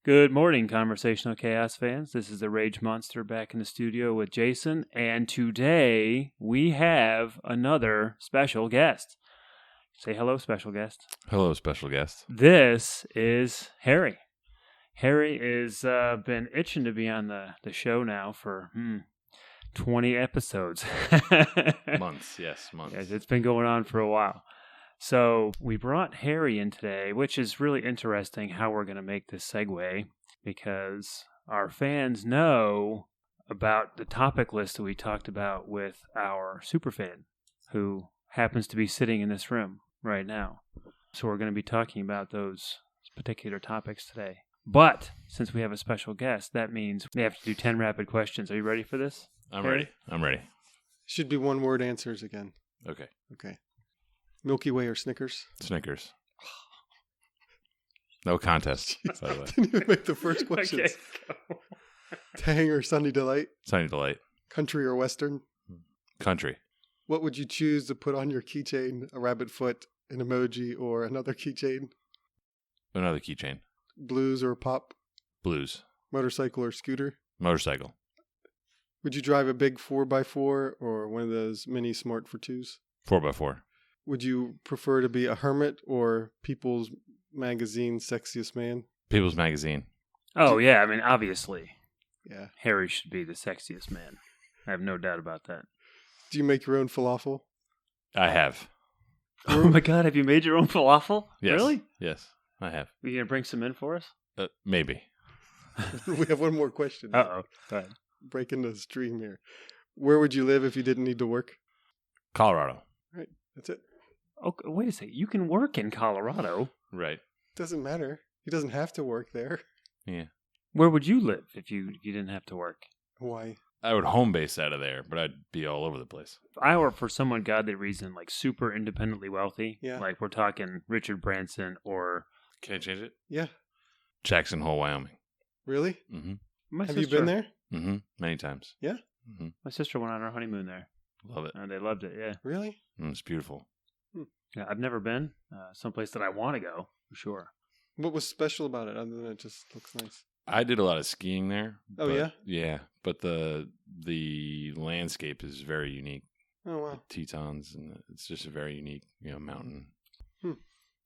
Good morning, Conversational Chaos fans. This is the Rage Monster back in the studio with Jason, and today we have another special guest. Say hello, special guest. Hello, special guest. This is Harry. Harry has been itching to be on the show now for 20 episodes. Months, yes, months. Yes, it's been going on for a while. So we brought Harry in today, which is really interesting how we're going to make this segue, because our fans know about the topic list that we talked about with our superfan, who happens to be sitting in this room right now. So we're going to be talking about those particular topics today. But since we have a special guest, that means we have to do 10 rapid questions. Are you ready for this? I'm ready. Should be one-word answers again. Okay. Milky Way or Snickers? Snickers. No contest, by the way. Didn't even make the first questions. Okay, go. Tang or Sunny Delight? Sunny Delight. Country or Western? Country. What would you choose to put on your keychain? A rabbit foot, an emoji, or another keychain? Another keychain. Blues or pop? Blues. Motorcycle or scooter? Motorcycle. Would you drive a big 4x4 or one of those mini Smart for 2s? 4x4. Would you prefer to be a hermit or People's Magazine Sexiest Man? People's Magazine. Oh, yeah. I mean, obviously, Yeah. Harry should be the sexiest man. I have no doubt about that. Do you make your own falafel? I have. Oh, my God. Have you made your own falafel? Yes. Really? Yes, I have. Are you going to bring some in for us? Maybe. We have one more question. Uh-oh. Go ahead. Breaking the stream here. Where would you live if you didn't need to work? Colorado. Right. That's it. Oh, wait a second. You can work in Colorado. Right. Doesn't matter. He doesn't have to work there. Yeah. Where would you live if you didn't have to work? Why? I would home base out of there, but I'd be all over the place. If I were, for some ungodly reason, like super independently wealthy, Yeah. like we're talking Richard Branson or... Can I change it? Yeah. Jackson Hole, Wyoming. Really? Mm-hmm. My Have sister, you been there? Mm-hmm. Many times. Yeah? Mm-hmm. My sister went on her honeymoon there, Love it. and they loved it, yeah. Really? It's beautiful. Yeah, I've never been. Someplace that I want to go, for sure. What was special about it other than it just looks nice? I did a lot of skiing there. Oh, but- yeah? Yeah, but the landscape is very unique. Oh, wow. Tetons, and it's just a very unique, mountain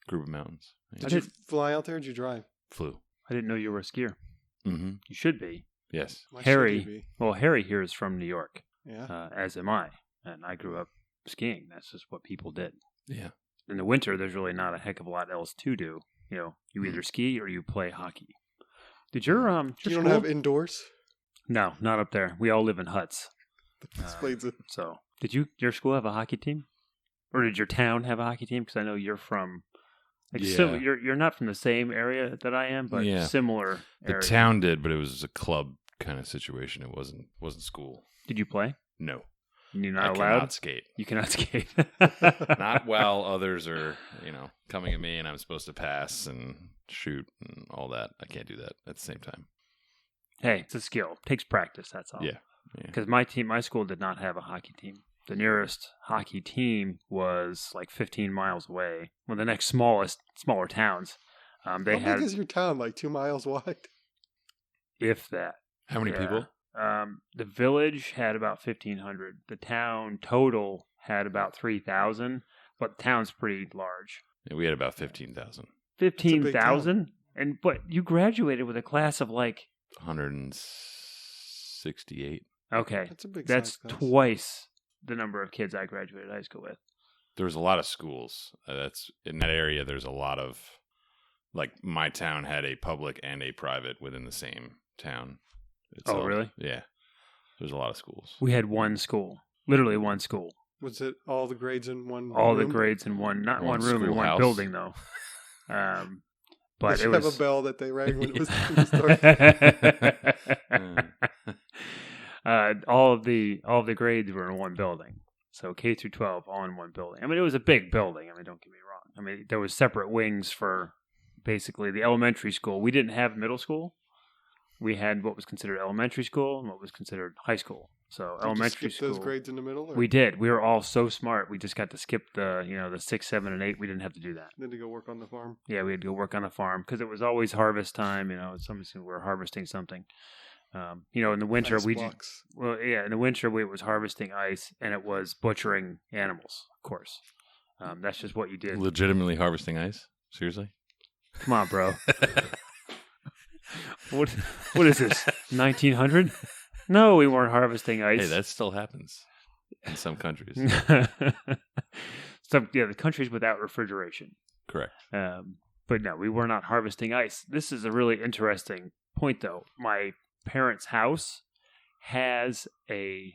group of mountains. Did you fly out there or did you drive? Flew. I didn't know you were a skier. Mm-hmm. You should be. Yes. Why should you Harry, be? well, Harry here is from New York, Yeah. as am I, and I grew up skiing. That's just what people did. Yeah. In the winter, there's really not a heck of a lot else to do. You either ski or you play hockey. Did your You don't school? have indoors? No, not up there. We all live in huts. That explains it. So, did your school have a hockey team, or did your town have a hockey team? Because I know you're from, Yeah. you're not from the same area that I am, but Yeah. similar. The area. town did, but it was a club kind of situation. It wasn't school. Did you play? No. You're I not allowed. cannot skate. You cannot skate. Not while others are, coming at me and I'm supposed to pass and shoot and all that. I can't do that at the same time. Hey, it's a skill. It takes practice. That's all. Yeah. Because my school did not have a hockey team. The nearest hockey team was like 15 miles away. Well, the next smaller towns, they How had, big is your town? Like 2 miles wide? if that. How many Yeah. people? The village had about 1,500. The town total had about 3,000, but the town's pretty large. Yeah, we had about 15,000. 15,000? But you graduated with a class of like... 168. Okay, That's a big that's size class. twice the number of kids I graduated high school with. There's a lot of schools. That's in that area. There's a lot of, like, my town had a public and a private within the same town itself. Oh, really? Yeah. There's a lot of schools. We had one school, literally one school. Was it all the grades in one All room? the grades in one, not One one room, in one schoolhouse. building though. But Did it you was have a bell that they rang when it was time to start? all of the grades were in one building. So K through 12 all in one building. I mean, it was a big building. I mean, don't get me wrong. I mean, there was separate wings for basically the elementary school. We didn't have middle school. We had what was considered elementary school and what was considered high school. So Did you elementary skip school. those grades in the middle? Or We did. We were all so smart. We just got to skip the 6, 7, and 8. We didn't have to do that. Then to go work on the farm. Yeah, we had to go work on the farm because it was always harvest time. We were harvesting something. In the winter Ice in the winter it was harvesting ice, and it was butchering animals. Of course, that's just what you did. Legitimately harvesting ice? Seriously? Come on, bro. What is this? 1900? No, we weren't harvesting ice. Hey, that still happens in some countries. The countries without refrigeration. Correct. But no, we were not harvesting ice. This is a really interesting point, though. My parents' house has an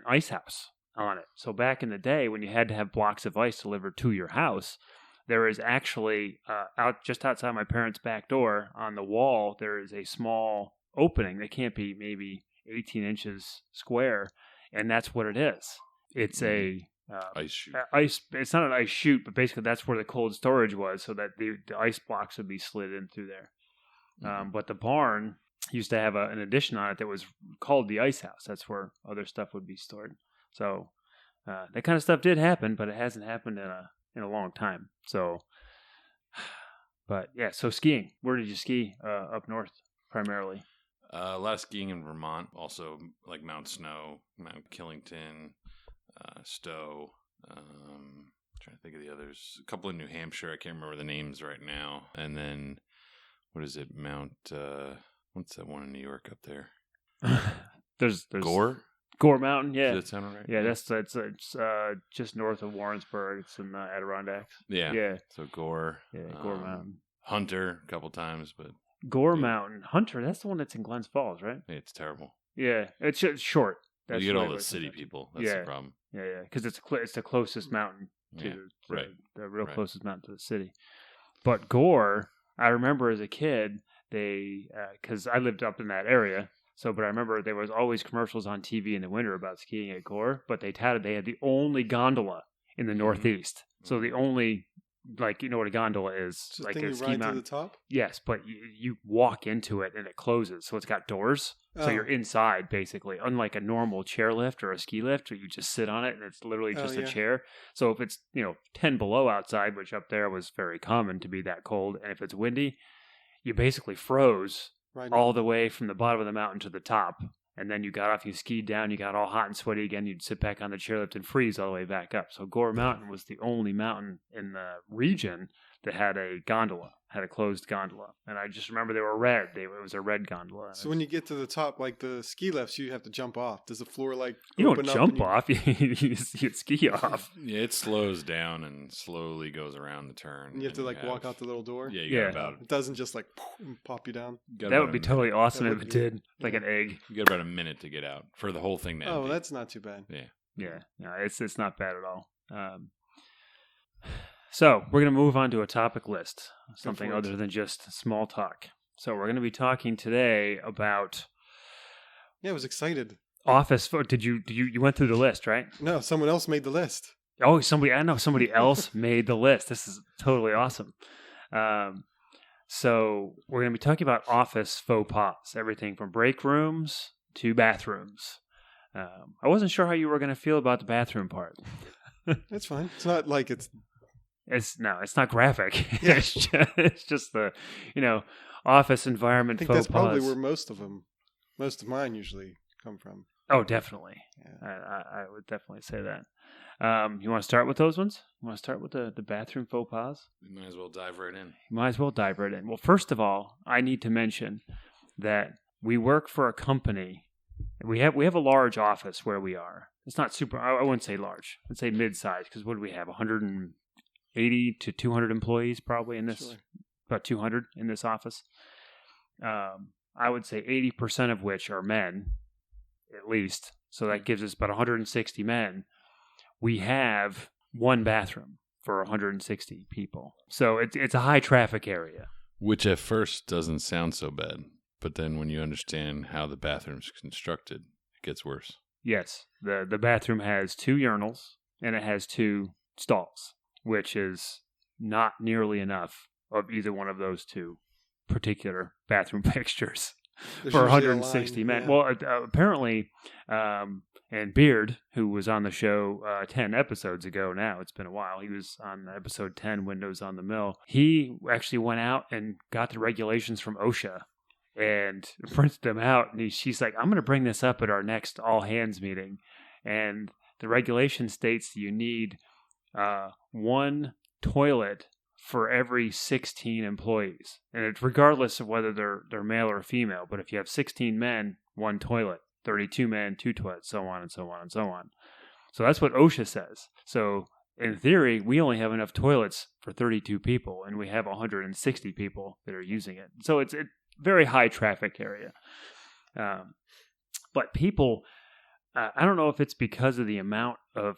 ice house on it. So back in the day, when you had to have blocks of ice delivered to your house, there is actually just outside my parents' back door on the wall, there is a small opening that can't be maybe 18 inches square, and that's what it is. It's a ice chute. It's not an ice chute, but basically that's where the cold storage was, so that the ice blocks would be slid in through there. But the barn used to have an addition on it that was called the ice house. That's where other stuff would be stored. So that kind of stuff did happen, but it hasn't happened in a long time. So, but yeah. So skiing. Where did you ski? Up north, primarily. A lot of skiing in Vermont, also like Mount Snow, Mount Killington, Stowe. Trying to think of the others. A couple in New Hampshire. I can't remember the names right now. And then, what is it? Mount, what's that one in New York up there? There's Gore Mountain, yeah. Does that sound right? Yeah, it's just north of Warrensburg. It's in the Adirondacks. Yeah. So Gore. Yeah, Gore Mountain. Hunter a couple times, but Gore Mountain. Hunter, that's the one that's in Glens Falls, right? it's terrible. Yeah, it's short. You get all the city people. That's the problem. Yeah, because it's the closest mountain to the real closest mountain to the city. But Gore, I remember as a kid, because I lived up in that area, but I remember there was always commercials on TV in the winter about skiing at Gore, but they touted they had the only gondola in the Northeast. So the only, you know what a gondola is? So like thing a you ski ride mountain. to the top? Yes, but you walk into it and it closes, so it's got doors. So you're inside, basically, unlike a normal chairlift or a ski lift where you just sit on it and it's literally just a chair. So if it's 10 below outside, which up there was very common to be that cold, and if it's windy, you basically froze all the way from the bottom of the mountain to the top. And then you got off, you skied down, you got all hot and sweaty again, you'd sit back on the chairlift and freeze all the way back up. So Gore Mountain was the only mountain in the region that had a closed gondola. And I just remember they were red. It was a red gondola. So when you get to the top, like the ski lifts, you have to jump off. Does the floor you open don't jump off, you ski off. Yeah, it slows down and slowly goes around the turn. And you have to walk out the little door? Yeah, you got about... It doesn't just pop you down? That would be totally awesome if it did, like an egg. You got about a minute to get out for the whole thing to empty. That's not too bad. Yeah. No, it's not bad at all. So we're going to move on to a topic list, something other than just small talk. So we're going to be talking today about... Yeah, I was excited. Office. You went through the list, right? No, someone else made the list. Oh, somebody else made the list. This is totally awesome. So we're going to be talking about office faux pas, everything from break rooms to bathrooms. I wasn't sure how you were going to feel about the bathroom part. That's fine. It's not like it's not graphic. Yeah. It's just the, office environment I think faux that's probably pas. where most of mine usually come from. Oh, definitely. Yeah. I would definitely say that. You want to start with those ones? You want to start with the bathroom faux pas? We might as well dive right in. You might as well dive right in. Well, first of all, I need to mention that we work for a company. We have a large office where we are. It's not super. I wouldn't say large. I'd say mid-size, because what do we have? 180 to 200 employees probably in this. Sure. About 200 in this office. I would say 80% of which are men, at least. So that gives us about 160 men. We have one bathroom for 160 people. So it's a high traffic area. Which at first doesn't sound so bad. But then when you understand how the bathroom's constructed, it gets worse. Yes. The bathroom has 2 urinals and it has 2 stalls, which is not nearly enough of either one of those 2 particular bathroom fixtures. There's for usually a 160 line, men. yeah. Well, apparently, and Beard, who was on the show 10 episodes ago now, it's been a while, he was on episode 10, Windows on the Mill. He actually went out and got the regulations from OSHA and printed them out. And she's like, I'm going to bring this up at our next all-hands meeting. And the regulation states that you need one toilet for every 16 employees. And it's regardless of whether they're male or female. But if you have 16 men, one toilet. 32 men, two toilets, so on and so on and so on. So that's what OSHA says. So in theory, we only have enough toilets for 32 people, and we have 160 people that are using it. So it's a very high traffic area. But people, I don't know if it's because of the amount of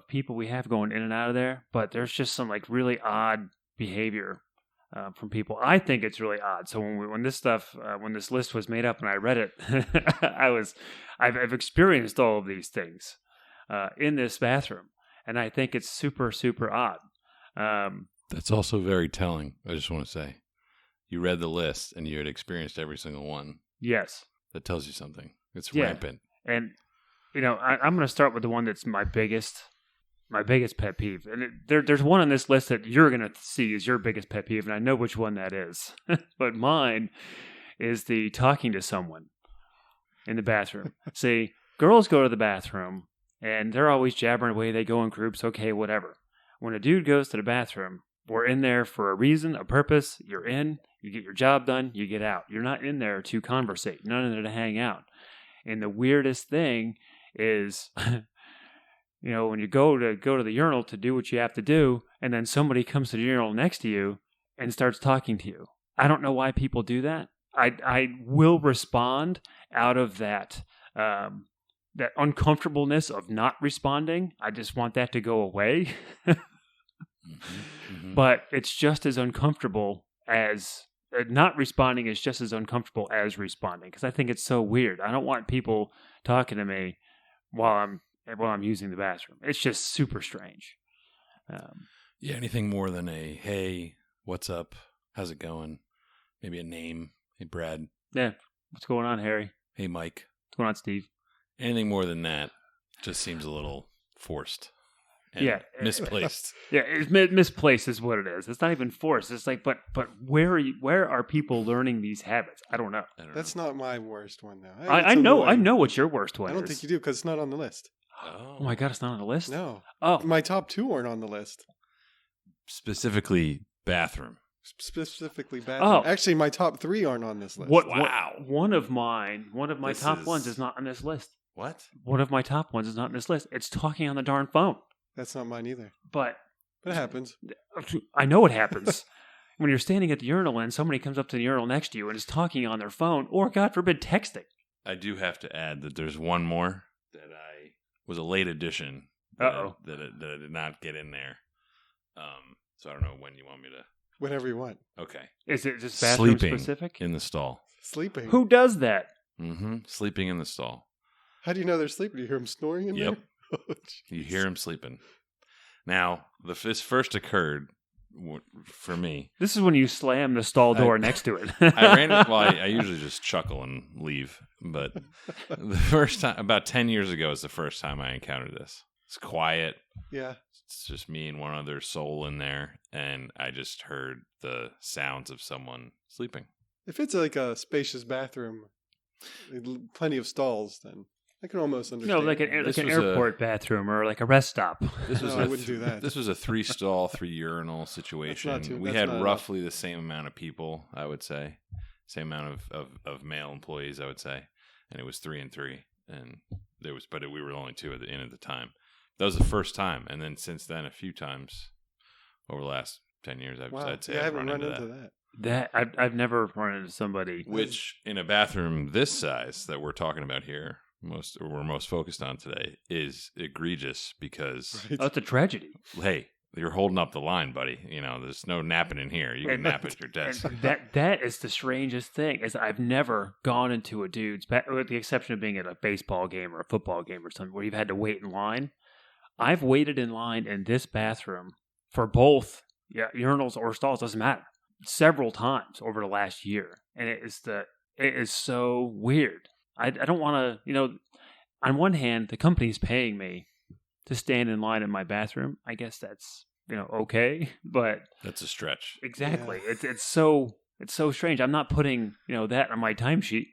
people we have going in and out of there, but there's just some like really odd behavior from people. I think it's really odd. So when this list was made up and I read it, I've experienced all of these things in this bathroom, and I think it's super, super odd. That's also very telling. I just want to say, you read the list and you had experienced every single one. Yes, that tells you something. It's yeah. rampant. And I'm going to start with the one that's my biggest pet peeve. And there's one on this list that you're going to see is your biggest pet peeve, and I know which one that is. But mine is the talking to someone in the bathroom. See, girls go to the bathroom, and they're always jabbering away. They go in groups, okay, whatever. When a dude goes to the bathroom, we're in there for a reason, a purpose. You're in, you get your job done, you get out. You're not in there to conversate. You're not in there to hang out. And the weirdest thing is... when you go to the urinal to do what you have to do, and then somebody comes to the urinal next to you and starts talking to you. I don't know why people do that. I will respond out of that uncomfortableness of not responding. I just want that to go away. But it's just as uncomfortable as not responding is just as uncomfortable as responding, because I think it's so weird. I don't want people talking to me while I'm using the bathroom. It's just super strange. Yeah, anything more than a, hey, what's up? How's it going? Maybe a name. Hey, Brad. Yeah, what's going on, Harry? Hey, Mike. What's going on, Steve? Anything more than that just seems a little forced. And misplaced. Yeah, it's misplaced is what it is. It's not even forced. It's like, but where are people learning these habits? I don't know. That's not my worst one, though. I know what your worst one is. I don't think you do, because it's not on the list. Oh my God, it's not on the list? No. Oh. My top two aren't on the list. Specifically bathroom. Oh. Actually, my top three aren't on this list. Wow. One of my top ones is not on this list. What? One of my top ones is not on this list. It's talking on the darn phone. That's not mine either. But it happens. I know it happens. When you're standing at the urinal and somebody comes up to the urinal next to you and is talking on their phone, or God forbid, texting. I do have to add that there's one more that was a late addition. That I did not get in there. So I don't know when you want me to. Whenever you want. Okay. Is it just bathroom Sleeping specific? in the stall. Sleeping. Who does that? Mm-hmm. Sleeping in the stall. How do you know they're sleeping? Do you hear them snoring in there? Oh, you hear them sleeping. Now, this first occurred for me. This is when you slam the stall door next to it. I usually just chuckle and leave. But the first time, about 10 years ago, is the first time I encountered this. It's quiet. Yeah. It's just me and one other soul in there. And I just heard the sounds of someone sleeping. If it's like a spacious bathroom, plenty of stalls, then I can almost understand. No, like an airport bathroom or like a rest stop. I wouldn't do that. This was a 3-stall, 3-urinal situation. We had roughly the same amount of people, I would say. Same amount of male employees, I would say. And it was 3 and 3. And we were only 2 at the time. That was the first time. And then since then, a few times over the last 10 years, I'd say I haven't run into that. I've never run into somebody. Which, in a bathroom this size that we're talking about here, we're most focused on today, is egregious because it's a tragedy. Hey, you're holding up the line, buddy. There's no napping in here. You can nap at your desk. That is the strangest thing. Is I've never gone into a dude's with the exception of being at a baseball game or a football game or something where you've had to wait in line. I've waited in line in this bathroom for both urinals or stalls, doesn't matter, several times over the last year, and it is the It is so weird. I don't want to, on one hand, the company's paying me to stand in line in my bathroom. I guess that's, okay, but That's a stretch. exactly. Yeah. It's so strange. I'm not putting, that on my timesheet.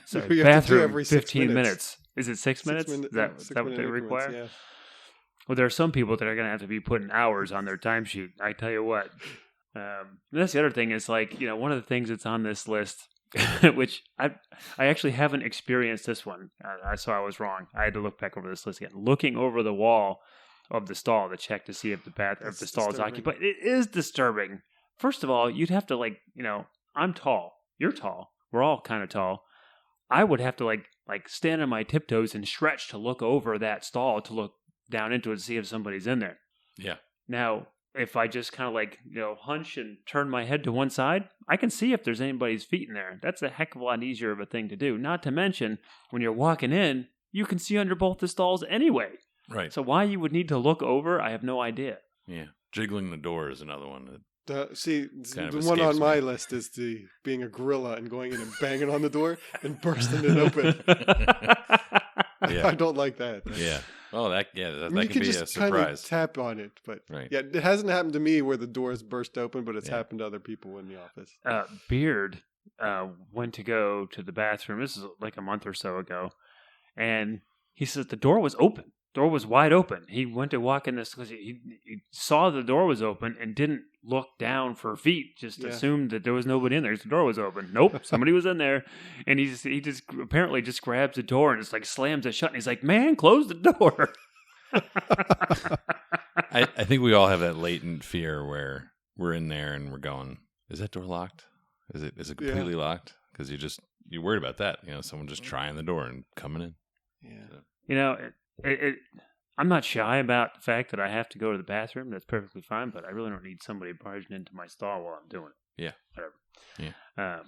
So You have to do bathroom every 6 15 minutes. minutes. Is it 6 minutes? Is that what 6-minute they increments, require? Yeah. Well, there are some people that are going to have to be putting hours on their timesheet. I tell you what. And that's the other thing is like, one of the things that's on this list, which I actually haven't experienced this one. So I was wrong. I had to look back over this list again. Looking over the wall of the stall to check to see if if the stall is occupied. It is disturbing. First of all, you'd have to I'm tall. You're tall. We're all kind of tall. I would have to like stand on my tiptoes and stretch to look over that stall to look down into it to see if somebody's in there. Yeah. Now, if I just kind of hunch and turn my head to one side, I can see if there's anybody's feet in there. That's a heck of a lot easier of a thing to do. Not to mention, when you're walking in, you can see under both the stalls anyway. Right. So why you would need to look over, I have no idea. Yeah. Jiggling the door is another one. The Kind of one on escapes my me. list is being a gorilla and going in and banging on the door and bursting it open. Yeah. I don't like that. Yeah. Oh, that I mean, can you can be a just kind of surprise. tap on it, but Right. yeah, it hasn't happened to me where the doors burst open, but it's Yeah. happened to other people in the office. Beard went to go to the bathroom. This is like a month or so ago. And he says the door was open. Door was wide open. He went to walk in this because he saw the door was open and didn't look down for feet. Just assumed that there was nobody in there. The door was open. Nope, somebody was in there. And he just apparently just grabs the door and just like slams it shut. And he's like, "Man, close the door." I think we all have that latent fear where we're in there and we're going, is that door locked? Is it completely locked? Because you're worried about that. Someone just trying the door and coming in. Yeah. So. I'm not shy about the fact that I have to go to the bathroom. That's perfectly fine, but I really don't need somebody barging into my stall while I'm doing it. Yeah. Whatever.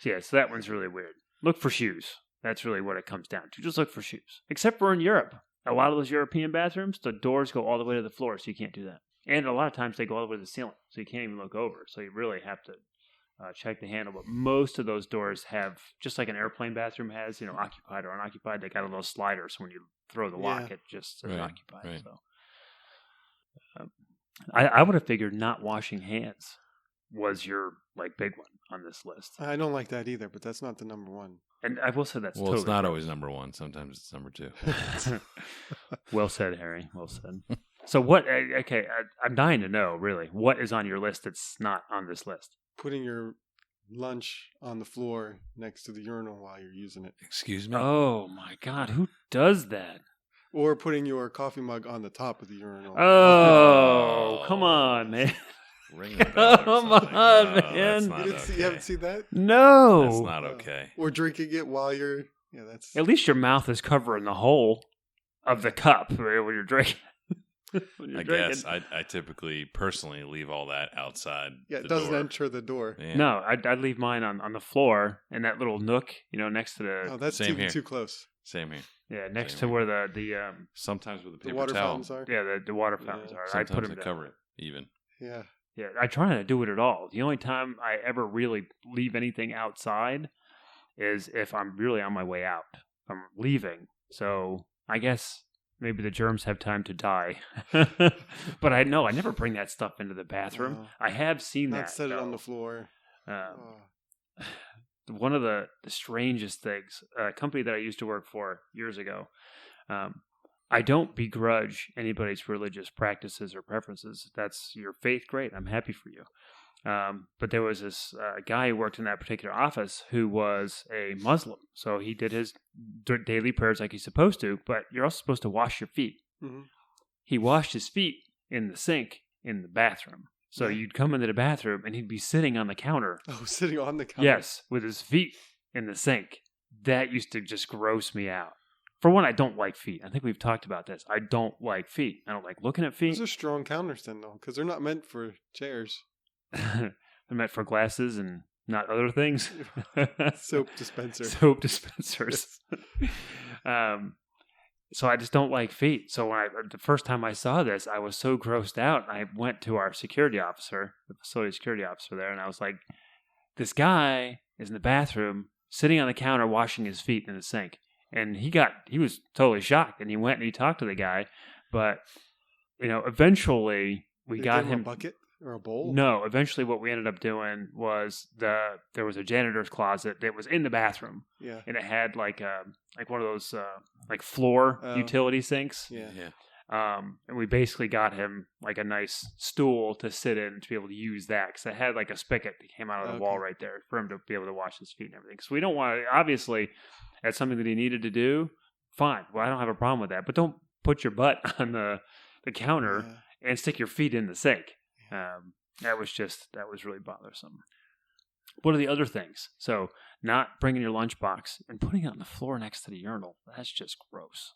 Yeah. So that one's really weird. Look for shoes. That's really what it comes down to. Just look for shoes. Except for in Europe. A lot of those European bathrooms, the doors go all the way to the floor, so you can't do that. And a lot of times they go all the way to the ceiling, so you can't even look over. So you really have to check the handle. But most of those doors have, just like an airplane bathroom has, occupied or unoccupied, they got a little slider, so when you throw the lock, it just says occupied. Right. So I would have figured not washing hands was your big one on this list. I don't like that either, but that's not the number one. And I will say that's Well, totally it's not true. always number one. Sometimes it's number two. Well said, Harry. Well said. So what, okay, I'm dying to know, really, what is on your list that's not on this list? Putting your lunch on the floor next to the urinal while you're using it. Excuse me? Oh, my God. Who does that? Or putting your coffee mug on the top of the urinal. Oh, come on, man. Ring the bell or Come something. on, No, man. that's not You okay. haven't seen that? No. That's not okay. Or drinking it while you're... Yeah, that's... At least your mouth is covering the hole of the cup when you're drinking. I guess I typically personally leave all that outside. Yeah, it the doesn't door. enter the door. Yeah. No, I'd leave mine on the floor in that little nook, next to the... Oh, that's Same here. too close. Same here. Yeah, next Same to here. where the Sometimes with a The paper water towel. fountains are. yeah the water fountains Yeah. are. I Sometimes put I them down. cover it even. Yeah. Yeah, I try not to do it at all. The only time I ever really leave anything outside is if I'm really on my way out. I'm leaving. So I guess maybe the germs have time to die. But I never bring that stuff into the bathroom. No. I have seen Not that. set it though. on the floor. Um, one of the strangest things, a company that I used to work for years ago, I don't begrudge anybody's religious practices or preferences. That's your faith, great. I'm happy for you. But there was this guy who worked in that particular office who was a Muslim. So he did his daily prayers like he's supposed to, but you're also supposed to wash your feet. Mhm. He washed his feet in the sink in the bathroom. So Yeah. you'd come into the bathroom and he'd be sitting on the counter. Oh, sitting on the counter. Yes, with his feet in the sink. That used to just gross me out. For one, I don't like feet. I think we've talked about this. I don't like feet. I don't like looking at feet. Those are strong counters then, though, because they're not meant for chairs. They're meant for glasses and not other things. Soap dispenser. Soap dispensers. So I just don't like feet. So the first time I saw this, I was so grossed out. I went to our security officer, the facility security officer there, and I was like, this guy is in the bathroom sitting on the counter washing his feet in the sink. And he was totally shocked, and he went and he talked to the guy. But, eventually we got him a bucket or a bowl. No, eventually what we ended up doing was there was a janitor's closet that was in the bathroom. Yeah. And it had like one of those like floor utility sinks. Yeah. And we basically got him like a nice stool to sit in to be able to use that, because it had like a spigot that came out of the wall right there for him to be able to wash his feet and everything. So we don't want to, obviously, that's something that he needed to do. Fine. Well, I don't have a problem with that. But don't put your butt on the counter and stick your feet in the sink. That was really bothersome. What are the other things? So not bringing your lunchbox and putting it on the floor next to the urinal. That's just gross.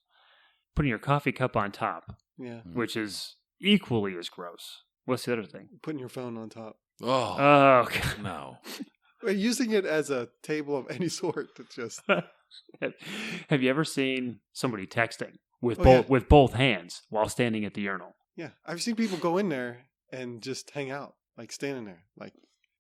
Putting your coffee cup on top. Yeah. Which is equally as gross. What's the other thing? Putting your phone on top. Oh, God. no. Using it as a table of any sort. It's just... Have you ever seen somebody texting with both hands while standing at the urinal? Yeah. I've seen people go in there and just hang out, like standing there. Like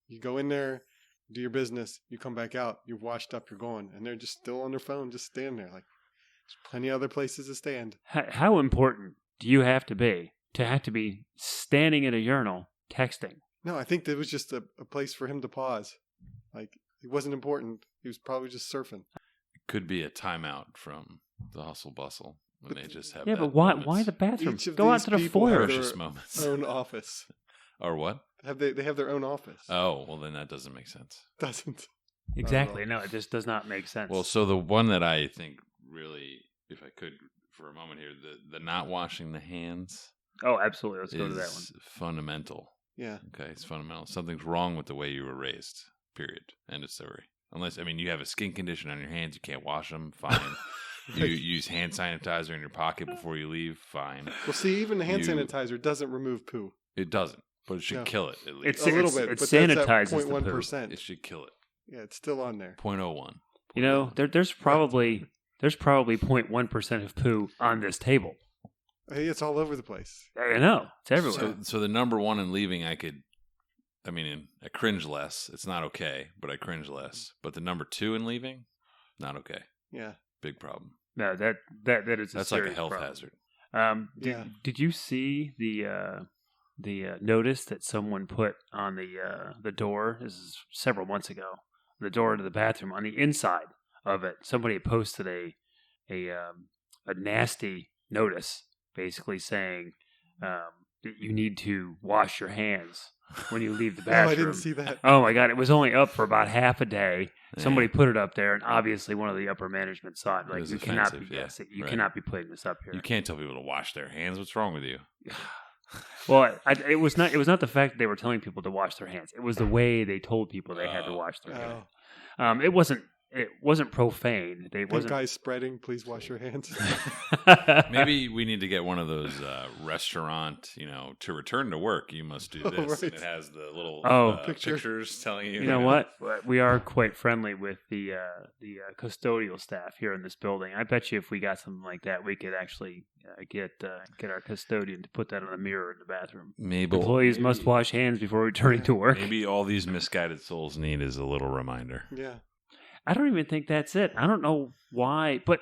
you go in there, do your business, you come back out, you've washed up, you're going, and they're just still on their phone, just standing there. Like there's plenty of other places to stand. How important do you have to be standing at a urinal texting? No, I think that was just a place for him to pause. Like it wasn't important. He was probably just surfing. It could be a timeout from the hustle bustle when they just have. Yeah, but why the bathroom? Go out to the foyer. Precious moments. Own office. Or what? They have their own office. Oh, well then that doesn't make sense. Doesn't. Exactly. No, it just does not make sense. Well, so the one that I think really, if I could for a moment here, the not washing the hands. Oh, absolutely. Let's go to that one. Fundamental. Yeah. Okay, it's fundamental. Something's wrong with the way you were raised. Period. End of story. Unless, you have a skin condition on your hands, you can't wash them, fine. You use hand sanitizer in your pocket before you leave, fine. Well, see, even the hand sanitizer doesn't remove poo. It doesn't, but it should kill it at least. It's a little bit, it but sanitizes that's at the 0.1%. It should kill it. Yeah, it's still on there. 0.01. There's probably 0.1% of poo on this table. Hey, it's all over the place. I know. It's everywhere. So the number one in leaving, I cringe less. It's not okay, but I cringe less. But the number two in leaving, not okay. Yeah. Big problem. No, that is That's like a health hazard. Did you see the notice that someone put on the door? This is several months ago. The door to the bathroom, on the inside of it, somebody had posted a nasty notice, basically saying that you need to wash your hands when you leave the bathroom. Oh, I didn't see that. Oh my God, it was only up for about half a day. Somebody put it up there, and obviously one of the upper management saw it. Like, you cannot be cannot be putting this up here. You can't tell people to wash their hands. What's wrong with you? Well, it was not the fact that they were telling people to wash their hands. It was the way they told people they had to wash their hands. It wasn't profane. Guys spreading, please wash your hands. Maybe we need to get one of those restaurant, to return to work, you must do this. Right. And it has the little picture. pictures telling you. You know what? We are quite friendly with the custodial staff here in this building. I bet you if we got something like that, we could actually get our custodian to put that on a mirror in the bathroom. Employees must wash hands before returning to work. Maybe all these misguided souls need is a little reminder. Yeah. I don't even think that's it. I don't know why, but...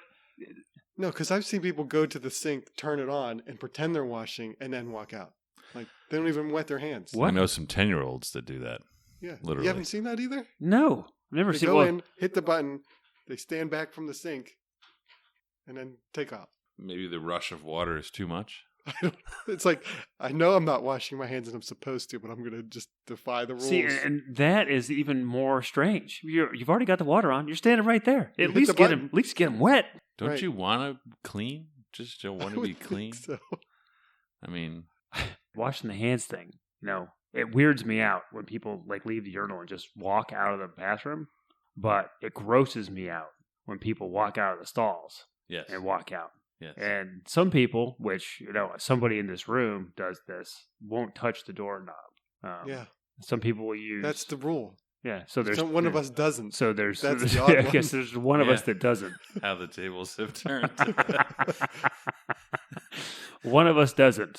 No, because I've seen people go to the sink, turn it on, and pretend they're washing, and then walk out. Like, they don't even wet their hands. What? I know some 10-year-olds that do that. Yeah. Literally. You haven't seen that either? No. I've never seen They go in, hit the button, they stand back from the sink, and then take off. Maybe the rush of water is too much. It's like, I know I'm not washing my hands and I'm supposed to, but I'm going to just defy the rules. See, and that is even more strange. You've already got the water on. You're standing right there. At least get them wet. Don't you want to clean? Just don't want to be clean? So. I mean, washing the hands thing, it weirds me out when people leave the urinal and just walk out of the bathroom, but it grosses me out when people walk out of the stalls and walk out. Yes. And some people, which, somebody in this room does this, won't touch the doorknob. Some people will use... That's the rule. Yeah. So there's... one of us doesn't. So there's... That's the odd I guess there's one of us that doesn't. How the tables have turned. One of us doesn't.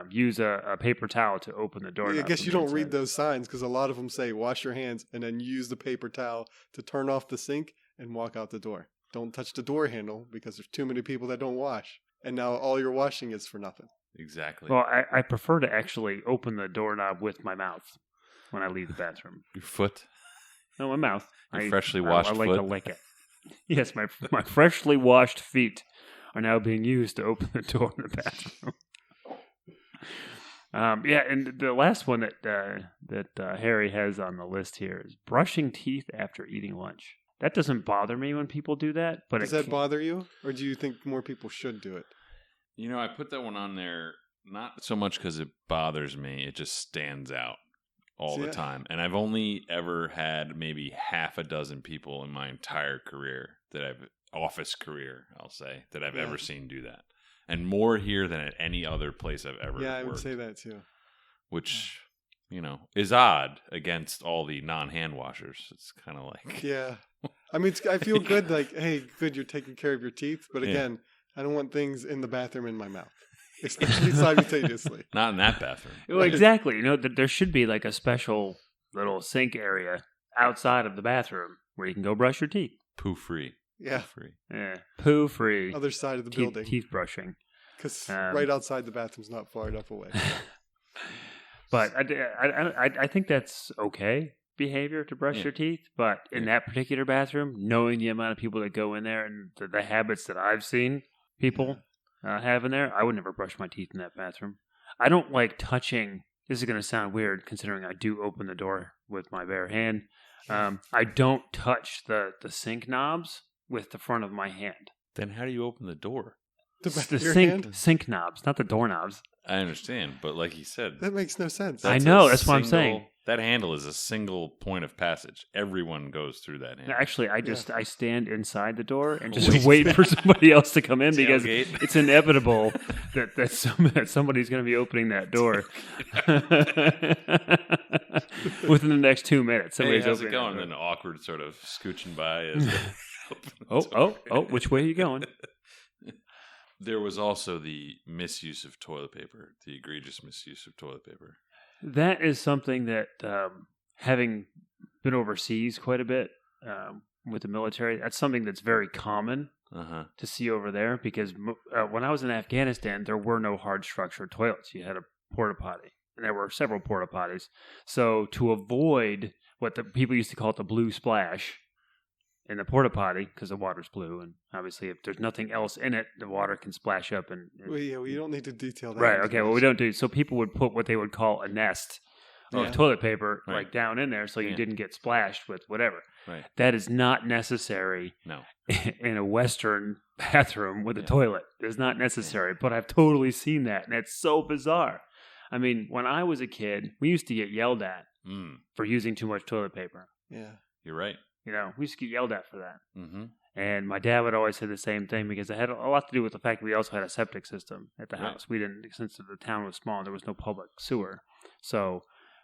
use a paper towel to open the door. I guess you don't read those signs because a lot of them say wash your hands and then use the paper towel to turn off the sink and walk out the door. Don't touch the door handle because there's too many people that don't wash. And now all your washing is for nothing. Exactly. Well, I prefer to actually open the doorknob with my mouth when I leave the bathroom. Your foot? No, my mouth. Your freshly washed foot. I like to foot? lick it. Yes, my freshly washed feet are now being used to open the door in the bathroom. Yeah, and the last one that Harry has on the list here is brushing teeth after eating lunch. That doesn't bother me when people do that. But does that bother you? Or do you think more people should do it? You know, I put that one on there not so much because it bothers me. It just stands out all the time. And I've only ever had maybe half a dozen people in my entire career office career, I'll say, that I've ever seen do that. And more here than at any other place I've ever worked. Yeah, I would say that too. Which, you know, is odd against all the non-hand washers. It's kind of like... Yeah. I mean, I feel good, like, hey, good, you're taking care of your teeth. But again, I don't want things in the bathroom in my mouth, especially simultaneously. Not in that bathroom. Well, exactly. You know, there should be like a special little sink area outside of the bathroom where you can go brush your teeth. Poo-free. Yeah. Poo-free. Yeah. Poo-free. Other side of the building. Teeth brushing. Because right outside the bathroom's not far enough away. But I think that's okay behavior to brush your teeth. But in that particular bathroom, knowing the amount of people that go in there and the habits that I've seen people have in there, I would never brush my teeth in that bathroom. I don't like touching. This is going to sound weird considering I do open the door with my bare hand. I don't touch the sink knobs with the front of my hand. Then how do you open the door? The sink knobs, not the doorknobs. I understand, but like he said... That makes no sense. I know, that's what I'm saying. That handle is a single point of passage. Everyone goes through that handle. Actually, I stand inside the door and just wait for somebody else to come in because it's inevitable that somebody's going to be opening that door within the next 2 minutes. Hey, how's it going? And an awkward sort of scooching by. Which way are you going? There was also the misuse of toilet paper, the egregious misuse of toilet paper. That is something that, having been overseas quite a bit with the military, that's something that's very common to see over there because when I was in Afghanistan, there were no hard structured toilets. You had a porta potty, and there were several porta potties. So to avoid what the people used to call it the blue splash, in the porta potty, because the water's blue, and obviously if there's nothing else in it, the water can splash up. Well, you don't need to detail that. Right, okay, well, we don't do. So people would put what they would call a nest of toilet paper like down in there so you didn't get splashed with whatever. Right. That is not necessary in a Western bathroom with a toilet. It's not necessary, but I've totally seen that, and it's so bizarre. I mean, when I was a kid, we used to get yelled at for using too much toilet paper. Yeah. You're right. You know, we used to get yelled at for that. Mm-hmm. And my dad would always say the same thing because it had a lot to do with the fact that we also had a septic system at the house. We didn't, since the town was small, there was no public sewer. So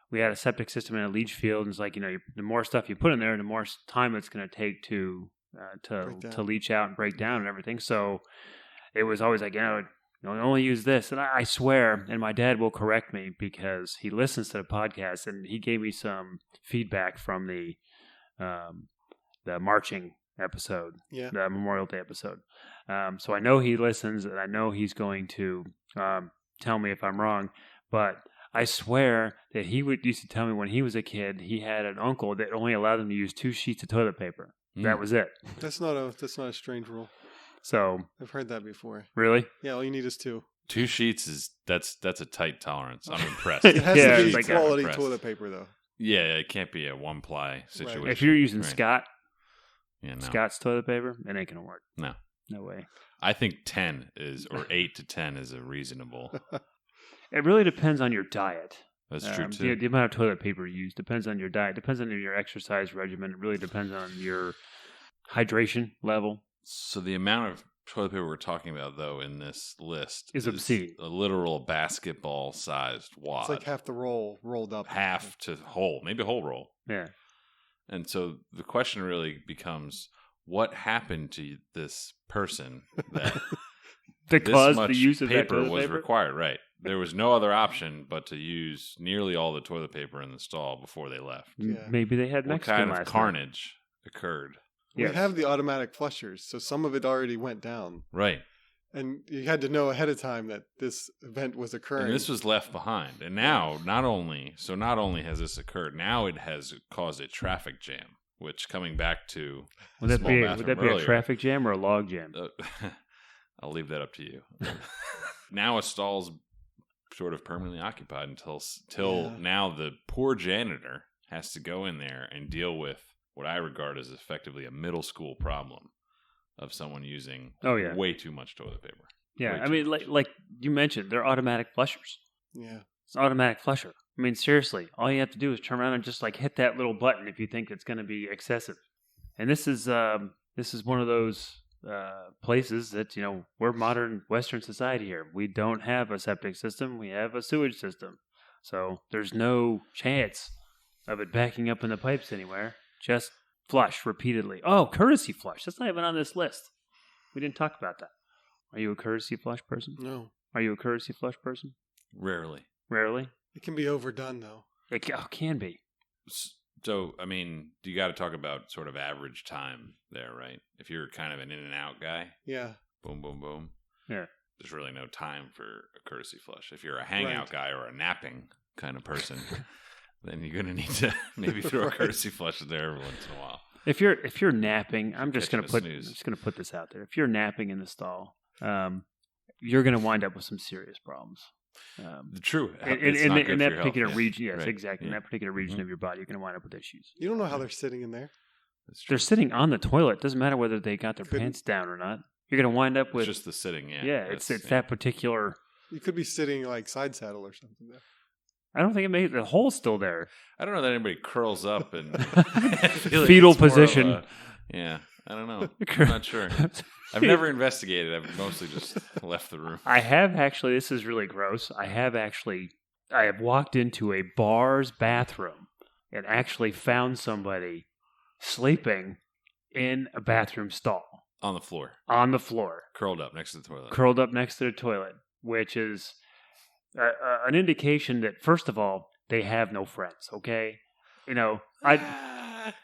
we had a septic system in a leach field. And it's like, you know, the more stuff you put in there, the more time it's going to take to leach out and break down and everything. So it was always like, you know, only use this. And I swear, and my dad will correct me because he listens to the podcast and he gave me some feedback from the marching episode, the Memorial Day episode. So I know he listens, and I know he's going to tell me if I'm wrong. But I swear that he used to tell me when he was a kid, he had an uncle that only allowed him to use 2 sheets of toilet paper. That was it. That's not a strange rule. So I've heard that before. Really? Yeah, all you need is 2. 2 sheets that's a tight tolerance. I'm impressed. It has to be quality toilet paper, though. Yeah, it can't be a 1-ply situation. Right. If you're using Scott's toilet paper, it ain't gonna work. No way. I think 10 is, or 8 to 10 is a reasonable. It really depends on your diet. That's true too. The amount of toilet paper you use depends on your diet. Depends on your exercise regimen. It really depends on your hydration level. So the amount of toilet paper we're talking about, though, in this list is obscene. A literal basketball-sized wad. It's like half the roll rolled up. Half to whole, maybe a whole roll. Yeah. And so the question really becomes, what happened to this person that caused the use of paper that was paper? required? Right. there was no other option but to use nearly all the toilet paper in the stall before they left. Yeah. Maybe they had What Mexican kind of last night. carnage occurred? We Yes. have the automatic flushers, so some of it already went down. Right. And you had to know ahead of time that this event was occurring. And this was left behind. And now, not only has this occurred, now it has caused a traffic jam, which coming back to Would that small be bathroom a earlier, traffic jam or a log jam? I'll leave that up to you. Now a stall's sort of permanently occupied until now the poor janitor has to go in there and deal with what I regard as effectively a middle school problem of someone using way too much toilet paper. Yeah, Way I too mean, much. like you mentioned, they're automatic flushers. Yeah. It's an automatic flusher. I mean, seriously, all you have to do is turn around and just like hit that little button if you think it's going to be excessive. And this is one of those places that, we're modern Western society here. We don't have a septic system. We have a sewage system. So there's no chance of it backing up in the pipes anywhere. Just flush repeatedly. Oh, courtesy flush. That's not even on this list. We didn't talk about that. Are you a courtesy flush person? No. Are you a courtesy flush person? Rarely. Rarely? It can be overdone, though. It can be. So, I mean, you got to talk about sort of average time there, right? If you're kind of an in and out guy, Yeah. boom, boom, boom. Yeah. There's really no time for a courtesy flush. If you're a hangout guy or a napping kind of person, then you're going to need to maybe throw a courtesy flush in there every once in a while. If you're napping, I'm just going to snooze. put this out there. If you're napping in the stall, you're going to wind up with some serious problems. True. In that particular region, yes, Right. exactly. Yeah. In that particular region of your body, you're going to wind up with issues. You don't know how they're sitting in there. That's true. They're sitting on the toilet. Doesn't matter whether they got their pants down or not. You're going to wind up with It's just the sitting, yeah. yeah. It's that particular. You could be sitting like side saddle or something there. I don't think it made the hole's still there. I don't know that anybody curls up in Fetal position. Yeah, I don't know. I'm not sure. I've never investigated. I've mostly just left the room. I have actually. This is really gross. I have walked into a bar's bathroom and actually found somebody sleeping in a bathroom stall On the floor. on the floor, Curled up next to the toilet. curled up next to the toilet, which is an indication that, first of all, they have no friends. Okay,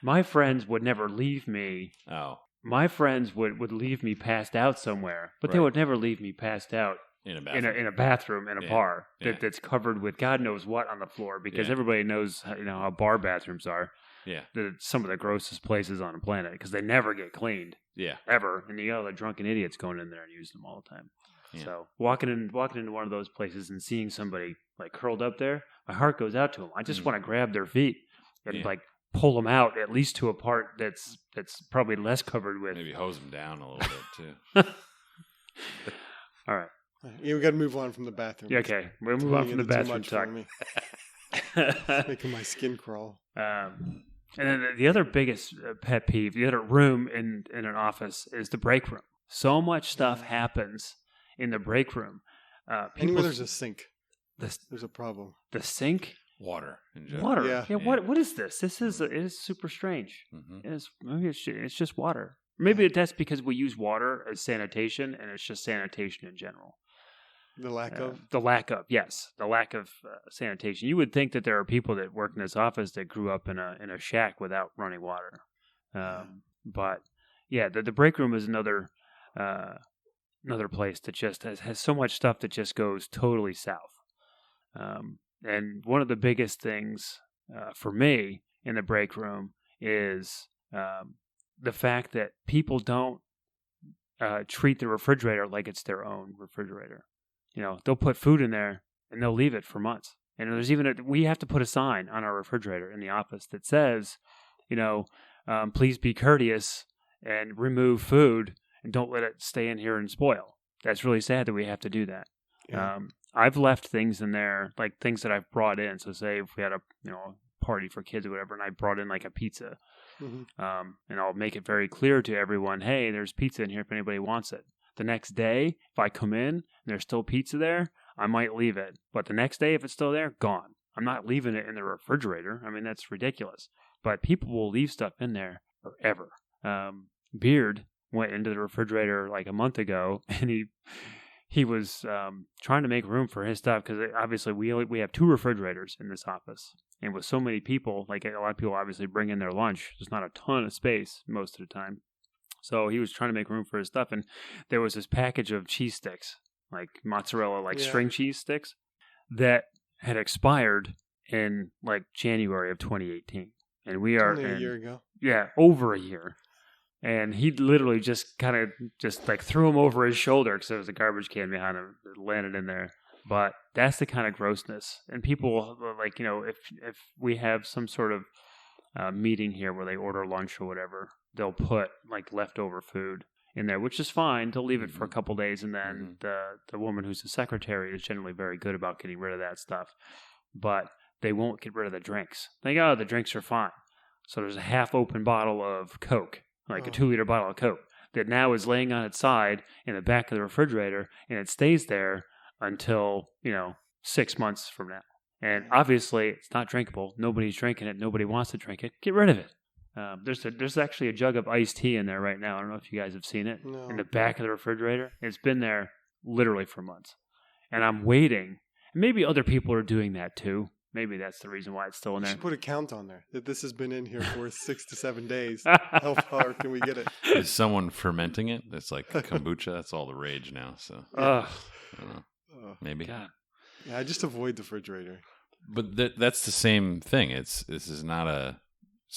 my friends would never leave me. Oh, My friends would leave me passed out somewhere, but they Right. would never leave me passed out in a bathroom. in a bathroom in a Yeah, bar yeah. that's covered with God knows what on the floor, because Yeah. everybody knows how bar bathrooms are. Yeah, They're some of the grossest places on the planet because they never get cleaned yeah. ever, and you got all the drunken idiots going in there and using them all the time. Yeah. So walking into one of those places and seeing somebody like curled up there, my heart goes out to them. I just want to grab their feet and Yeah. like pull them out at least to a part that's probably less covered with. Maybe hose them down a little bit too. All right. Yeah, we got to move on from the bathroom. Yeah, okay. We'll move on from the bathroom talk. It's making my skin crawl. And then the other biggest pet peeve, the other room in an office is the break room. So much stuff happens in the break room. Anywhere there's a sink, the there's a problem. sink, Water in general. water. Yeah. Yeah. What is this? It is super strange. Mm-hmm. Maybe it's just water. Maybe that's because we use water as sanitation, and it's just sanitation in general. The lack of. The lack of sanitation. You would think that there are people that work in this office that grew up in a shack without running water. But yeah, the break room is another place that just has so much stuff that just goes totally south. And one of the biggest things for me in the break room is the fact that people don't treat the refrigerator like it's their own refrigerator. They'll put food in there and they'll leave it for months. And there's we have to put a sign on our refrigerator in the office that says, please be courteous and remove food and don't let it stay in here and spoil. That's really sad that we have to do that. Yeah. I've left things in there, like things that I've brought in. So say if we had a party for kids or whatever, and I brought in like a pizza, and I'll make it very clear to everyone, hey, there's pizza in here if anybody wants it. The next day, if I come in and there's still pizza there, I might leave it. But the next day, if it's still there, gone. I'm not leaving it in the refrigerator. I mean, that's ridiculous. But people will leave stuff in there forever. Beard went into the refrigerator like a month ago, and he was trying to make room for his stuff because obviously we have 2 refrigerators in this office. And with so many people, like a lot of people obviously bring in their lunch, there's not a ton of space most of the time. So he was trying to make room for his stuff. And there was this package of cheese sticks, like mozzarella, like string cheese sticks, that had expired in like January of 2018. And we are only a year ago. Yeah, over a year. And he literally just kind of like threw him over his shoulder because there was a garbage can behind him that landed in there. But that's the kind of grossness. And people, like, if we have some sort of meeting here where they order lunch or whatever, they'll put like leftover food in there, which is fine. They'll leave it for a couple days, and then the woman who's the secretary is generally very good about getting rid of that stuff. But they won't get rid of the drinks. They go, the drinks are fine. So there's a half-open bottle of Coke, like a 2-liter bottle of Coke, that now is laying on its side in the back of the refrigerator, and it stays there until, 6 months from now. And obviously, it's not drinkable. Nobody's drinking it. Nobody wants to drink it. Get rid of it. There's actually a jug of iced tea in there right now. I don't know if you guys have seen it. No. In the back of the refrigerator. It's been there literally for months. And I'm waiting. Maybe other people are doing that too. Maybe that's the reason why it's still in You there. should put a count on there that this has been in here for 6 to 7 days. How far can we get it? Is someone fermenting it? It's like kombucha. That's all the rage now. So I don't know. Maybe. God. Yeah, I just avoid the refrigerator. But that's the same thing. It's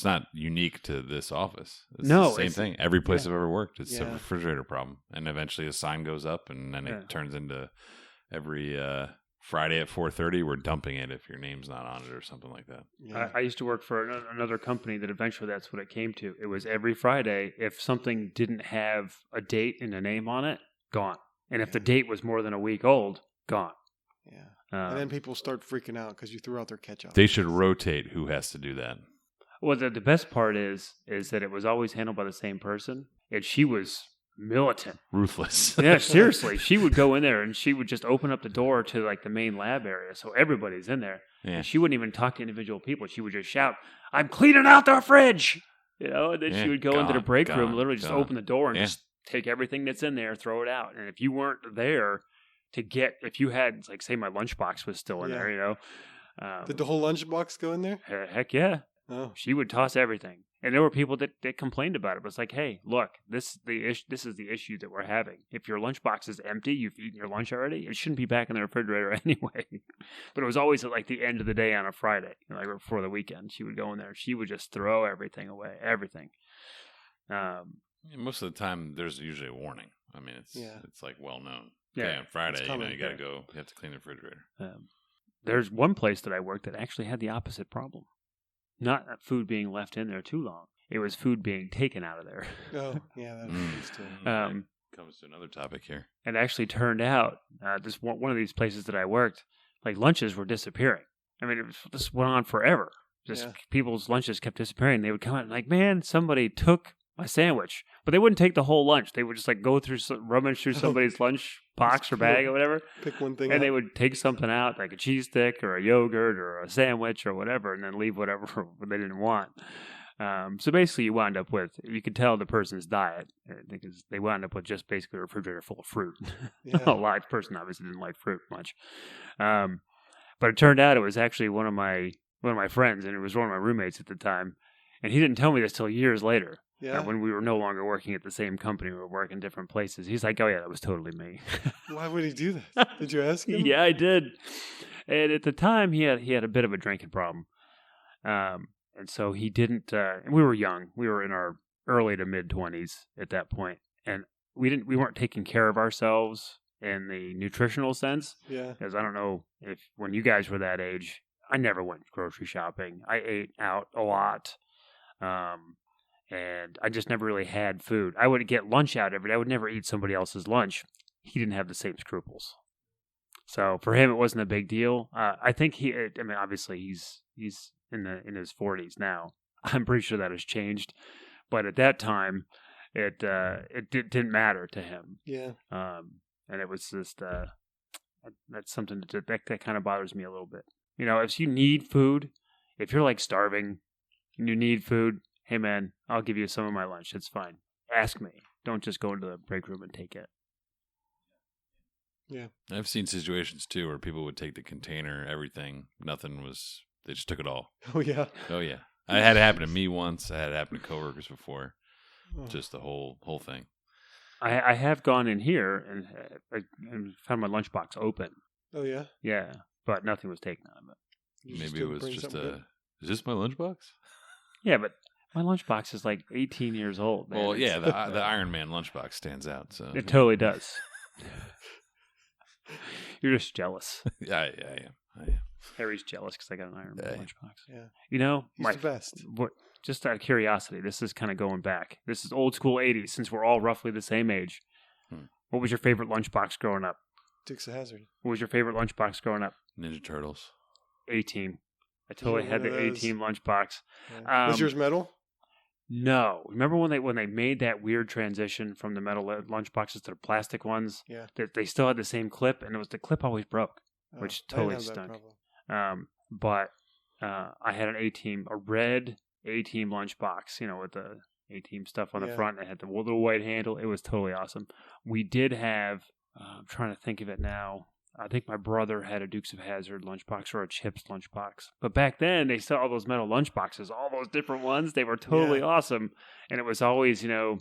not unique to this office. It's the same thing. Every place I've ever worked, it's a refrigerator problem. And eventually a sign goes up, and then it turns into every Friday at 4:30, we're dumping it if your name's not on it or something like that. Yeah. I used to work for another company that eventually that's what it came to. It was every Friday, if something didn't have a date and a name on it, gone. And if the date was more than a week old, gone. Yeah. And then people start freaking out because you threw out their ketchup. They should rotate who has to do that. Well, the best part is that it was always handled by the same person, and she was militant. Ruthless. Yeah, seriously. She would go in there, and she would just open up the door to like the main lab area, so everybody's in there. Yeah. And she wouldn't even talk to individual people. She would just shout, "I'm cleaning out the fridge!" And then she would go into the break room, literally just open the door and just take everything that's in there, throw it out. And if you weren't there if you had, like, say my lunchbox was still in there, Did the whole lunchbox go in there? Heck yeah. Oh. She would toss everything. And there were people that complained about it. But it's like, hey, look, this is the issue that we're having. If your lunchbox is empty, you've eaten your lunch already, it shouldn't be back in the refrigerator anyway. But it was always at like the end of the day on a Friday, like before the weekend. She would go in there. She would just throw everything away, everything. Most of the time, there's usually a warning. I mean, it's like well known. Yeah, on Friday, you got to go. You have to clean the refrigerator. There's one place that I worked that actually had the opposite problem. Not food being left in there too long. It was food being taken out of there. Oh, yeah, that happens too. Comes to another topic here. It actually turned out, this one of these places that I worked, like lunches were disappearing. I mean, this went on forever. People's lunches kept disappearing. They would come out and like, man, somebody took my sandwich. But they wouldn't take the whole lunch. They would just like go through, rummage through somebody's lunch box or bag or whatever. Pick one thing and up. They would take something out, like a cheese stick or a yogurt or a sandwich or whatever, and then leave whatever they didn't want. So basically you wound up with, you could tell the person's diet because they wound up with just basically a refrigerator full of fruit. A live person obviously didn't like fruit much. But it turned out it was actually one of my friends, and it was one of my roommates at the time. And he didn't tell me this till years later. Yeah. When we were no longer working at the same company, we were working different places. He's like, "Oh yeah, that was totally me." Why would he do that? Did you ask him? Yeah, I did. And at the time, he had a bit of a drinking problem, and so he didn't. And we were young; we were in our early to mid 20s at that point, and we weren't taking care of ourselves in the nutritional sense. Yeah. Because I don't know if when you guys were that age, I never went grocery shopping. I ate out a lot. And I just never really had food. I would get lunch out every day. I would never eat somebody else's lunch. He didn't have the same scruples. So for him, it wasn't a big deal. I think obviously he's in his 40s now. I'm pretty sure that has changed. But at that time, it didn't matter to him. Yeah. And it was just, that's something that kind of bothers me a little bit. If you need food, if you're like starving and you need food, hey man, I'll give you some of my lunch. It's fine. Ask me. Don't just go into the break room and take it. Yeah. I've seen situations too where people would take the container, everything, nothing was. They just took it all. Oh yeah. Oh yeah, I had it happen to me once. I had it happen to coworkers before. Oh. Just the whole thing. I have gone in here and found my lunchbox open. Oh yeah. Yeah, but nothing was taken out of it. You just Maybe it didn't was bring just something a. good? Is this my lunchbox? Yeah, but my lunchbox is like 18 years old. Man. Well, yeah, It's- the Iron Man lunchbox stands out. So it totally does. You're just jealous. yeah, I am. Harry's jealous because I got an Iron Man Yeah. lunchbox. Yeah. You know, He's the best. just out of curiosity, this is kind of going back. This is old school 80s since we're all roughly the same age. What was your favorite lunchbox growing up? Dukes of Hazzard. What was your favorite lunchbox growing up? Ninja Turtles. A-Team. I totally had the A-Team lunchbox. Yeah. Was yours metal? No. Remember when they made that weird transition from the metal lunchboxes to the plastic ones? Yeah. That they still had the same clip, and the clip always broke, which I didn't totally have that stunk. problem. But I had a red A-Team lunchbox, with the A-Team stuff on the Yeah. front. It had the little white handle. It was totally awesome. We did have, I'm trying to think of it now. I think my brother had a Dukes of Hazzard lunchbox or a Chips lunchbox. But back then, they saw all those metal lunchboxes, all those different ones. They were totally awesome. And it was always, the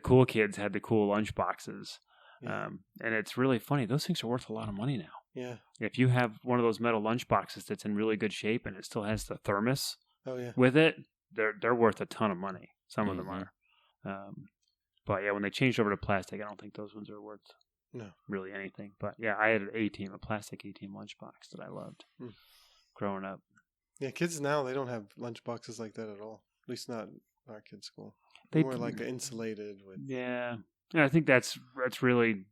cool kids had the cool lunchboxes. Yeah. And it's really funny. Those things are worth a lot of money now. Yeah. If you have one of those metal lunchboxes that's in really good shape and it still has the thermos Oh yeah. with it, they're worth a ton of money. Some of them Mhm. are. But yeah, when they changed over to plastic, I don't think those ones are worth No. really anything. But yeah, I had an A-Team, a plastic A-Team lunchbox that I loved growing up. Yeah, kids now they don't have lunch boxes like that at all. At least not in our kids' school. They More like insulated with. Yeah, I think that's really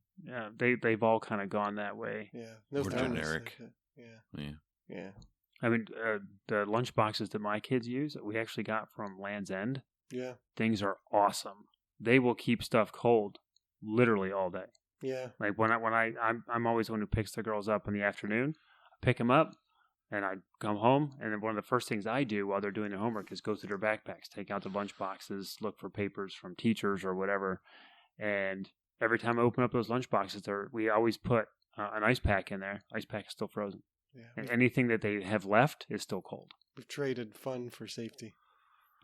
they've all kind of gone that way. Yeah. No More thermos generic. like that. Yeah. Yeah. Yeah. I mean, the lunch boxes that my kids use, we actually got from Land's End. Yeah. Things are awesome. They will keep stuff cold literally all day. Yeah. Like I'm always the one who picks the girls up in the afternoon. I pick them up, and I come home, and then one of the first things I do while they're doing their homework is go through their backpacks, take out the lunch boxes, look for papers from teachers or whatever. And every time I open up those lunch boxes, we always put an ice pack in there. Ice pack is still frozen. Yeah. And anything that they have left is still cold. We've traded fun for safety.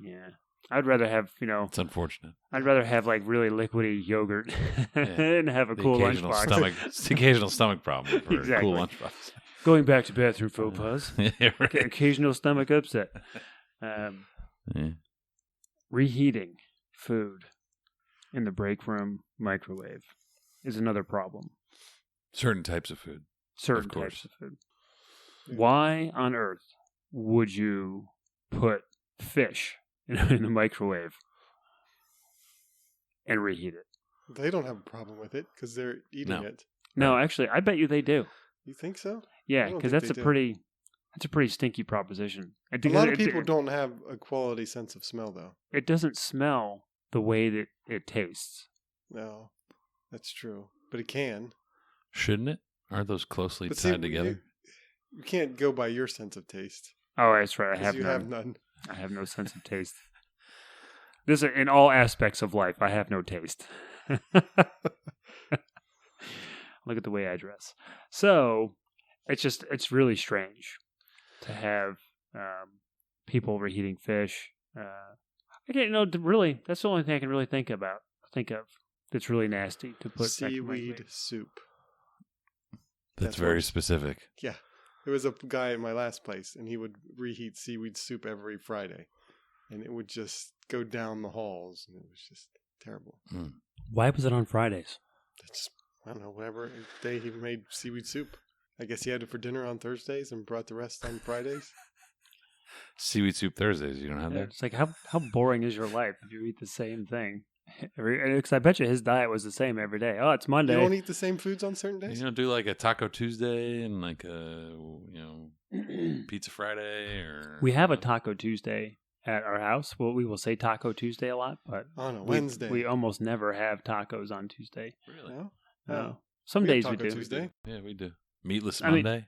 Yeah. I'd rather have, It's unfortunate. I'd rather have like really liquidy yogurt and have a cool lunchbox. It's the occasional stomach problem for a cool lunchbox. Going back to bathroom faux pas. Yeah, right. Occasional stomach upset. Yeah. Reheating food in the break room microwave is another problem. Certain types of food. Certain Of course. types of food. Yeah. Why on earth would you put fish in the microwave and reheat it? They don't have a problem with it because they're eating it. No, actually, I bet you they do. You think so? Yeah, I don't because think that's they a do. pretty stinky proposition. A lot of people don't have a quality sense of smell, though. It doesn't smell the way that it tastes. No, that's true. But it can. Shouldn't it? Aren't those closely But tied together? You can't go by your sense of taste. Oh, that's right. I 'Cause have you none. have none. I have no sense of taste. This is in all aspects of life. I have no taste. Look at the way I dress. So it's really strange to have people reheating fish. I can't, really, that's the only thing I can really think of that's really nasty to put back in the Seaweed microwave. soup. That's That's very what- specific. Yeah. There was a guy at my last place, and he would reheat seaweed soup every Friday. And it would just go down the halls, and it was just terrible. Why was it on Fridays? That's, I don't know, whatever day he made seaweed soup. I guess he had it for dinner on Thursdays and brought the rest on Fridays. Seaweed soup Thursdays. You don't have that? It's like, how boring is your life if you eat the same thing? Because I bet you his diet was the same every day. Oh, it's Monday. You don't eat the same foods on certain days? You don't do like a Taco Tuesday and like a Pizza Friday or We have a Taco Tuesday at our house. Well, we will say Taco Tuesday a lot, but On a we- Wednesday. we almost never have tacos on Tuesday. Really? No? No. Some We have days we Taco do. Tuesday. Yeah, we do. Meatless I mean- Monday.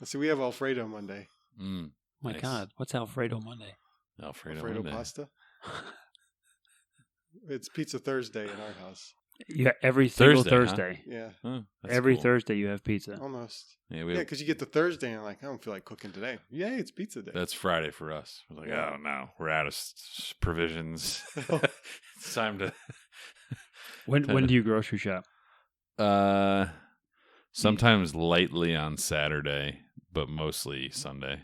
See, we have Alfredo Monday. My Nice. God, what's Alfredo Monday? Alfredo Alfredo Monday. pasta. It's Pizza Thursday in our house. Yeah, every single Thursday, huh? Thursday. Yeah, Oh, that's Every cool. Thursday you have pizza. almost. Yeah, Yeah, because you get to Thursday and you're like, I don't feel like cooking today. Yay, it's pizza day. that's Friday for us. We're like, Yeah. oh no, we're out of provisions. It's time to. When do you grocery shop? Sometimes lightly on Saturday, but mostly Sunday.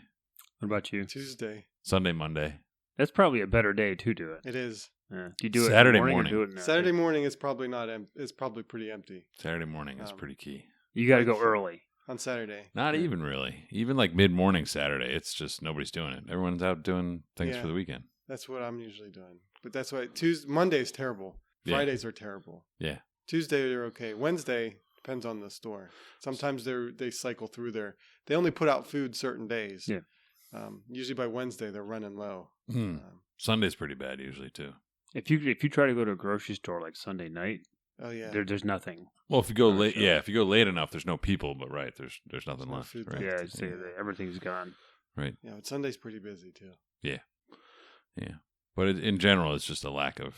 What about you? Tuesday. Sunday, Monday. That's probably a better day to do it. It is. Yeah. Do you do it Saturday in the morning? morning. Or do it in the Saturday morning is probably not. It's probably pretty empty Saturday morning is pretty key. You got to go early. on Saturday. Not even really. Even like mid-morning Saturday, it's just nobody's doing it. Everyone's out doing things Yeah. for the weekend. That's what I'm usually doing. But that's why Monday's terrible. Yeah. Fridays are terrible. Yeah. Tuesday they're okay. Wednesday depends on the store. Sometimes they cycle through they only put out food certain days. Yeah. Usually by Wednesday they're running low. Sunday's pretty bad usually too. If you try to go to a grocery store like Sunday night, Oh yeah. there's nothing. Well, if you go Oh, late, sure. yeah, if you go late enough, there's no people. But right, there's nothing no left. food Right? left. Yeah, it's, everything's gone. Right. Yeah, but Sunday's pretty busy too. Yeah. But in general, it's just a lack of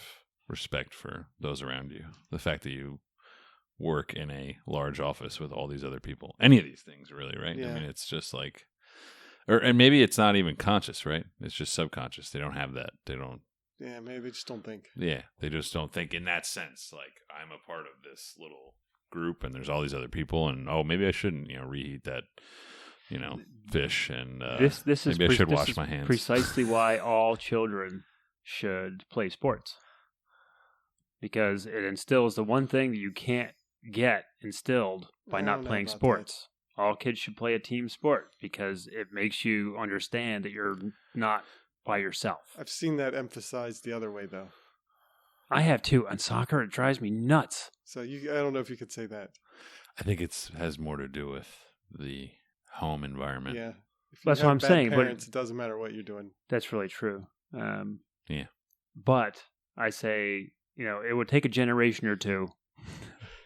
respect for those around you. The fact that you work in a large office with all these other people. Any of these things, really, right? Yeah. I mean, it's just like, and maybe it's not even conscious, right? It's just subconscious. They don't have that. They don't. Yeah, maybe they just don't think. Yeah, they just don't think in that sense. Like, I'm a part of this little group, and there's all these other people, and maybe I shouldn't, reheat that, fish, and This is maybe I should this wash is my hands. Precisely why all children should play sports, because it instills the one thing that you can't get instilled by I not don't know playing about sports. All kids should play a team sport because it makes you understand that you're not by yourself. I've seen that emphasized the other way though. I have too. On soccer, it drives me nuts. So I don't know if you could say that. I think it has more to do with the home environment. Yeah. If you That's have what I'm bad saying, but- Parents, it doesn't matter what you're doing. That's really true. Yeah. But I say, it would take a generation or two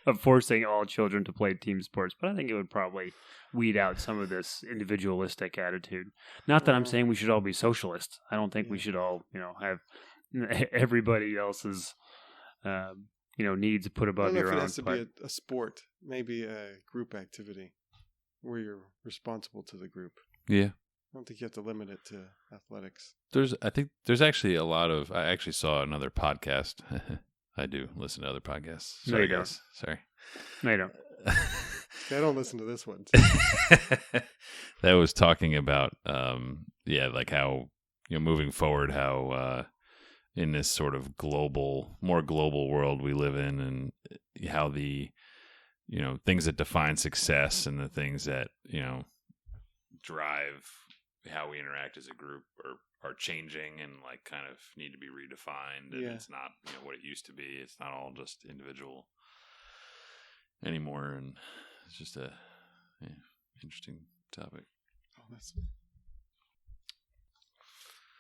of forcing all children to play team sports, but I think it would probably weed out some of this individualistic attitude. Not that I'm saying we should all be socialists. I don't think we should all, have everybody else's, needs put I above don't know your if it own. has to but be a sport, maybe a group activity where you're responsible to the group. Yeah. I don't think you have to limit it to athletics. I think there's actually a lot of. I actually saw another podcast. I do listen to other podcasts. No, Sorry, you don't. guys. Sorry. No, you don't. I don't listen to this one. That was talking about, like how, moving forward, how in this sort of more global world we live in, and how the, things that define success and the things that, drive how we interact as a group are changing and like kind of need to be redefined. And it's not, what it used to be. It's not all just individual anymore. And it's just a interesting topic. Oh, that's...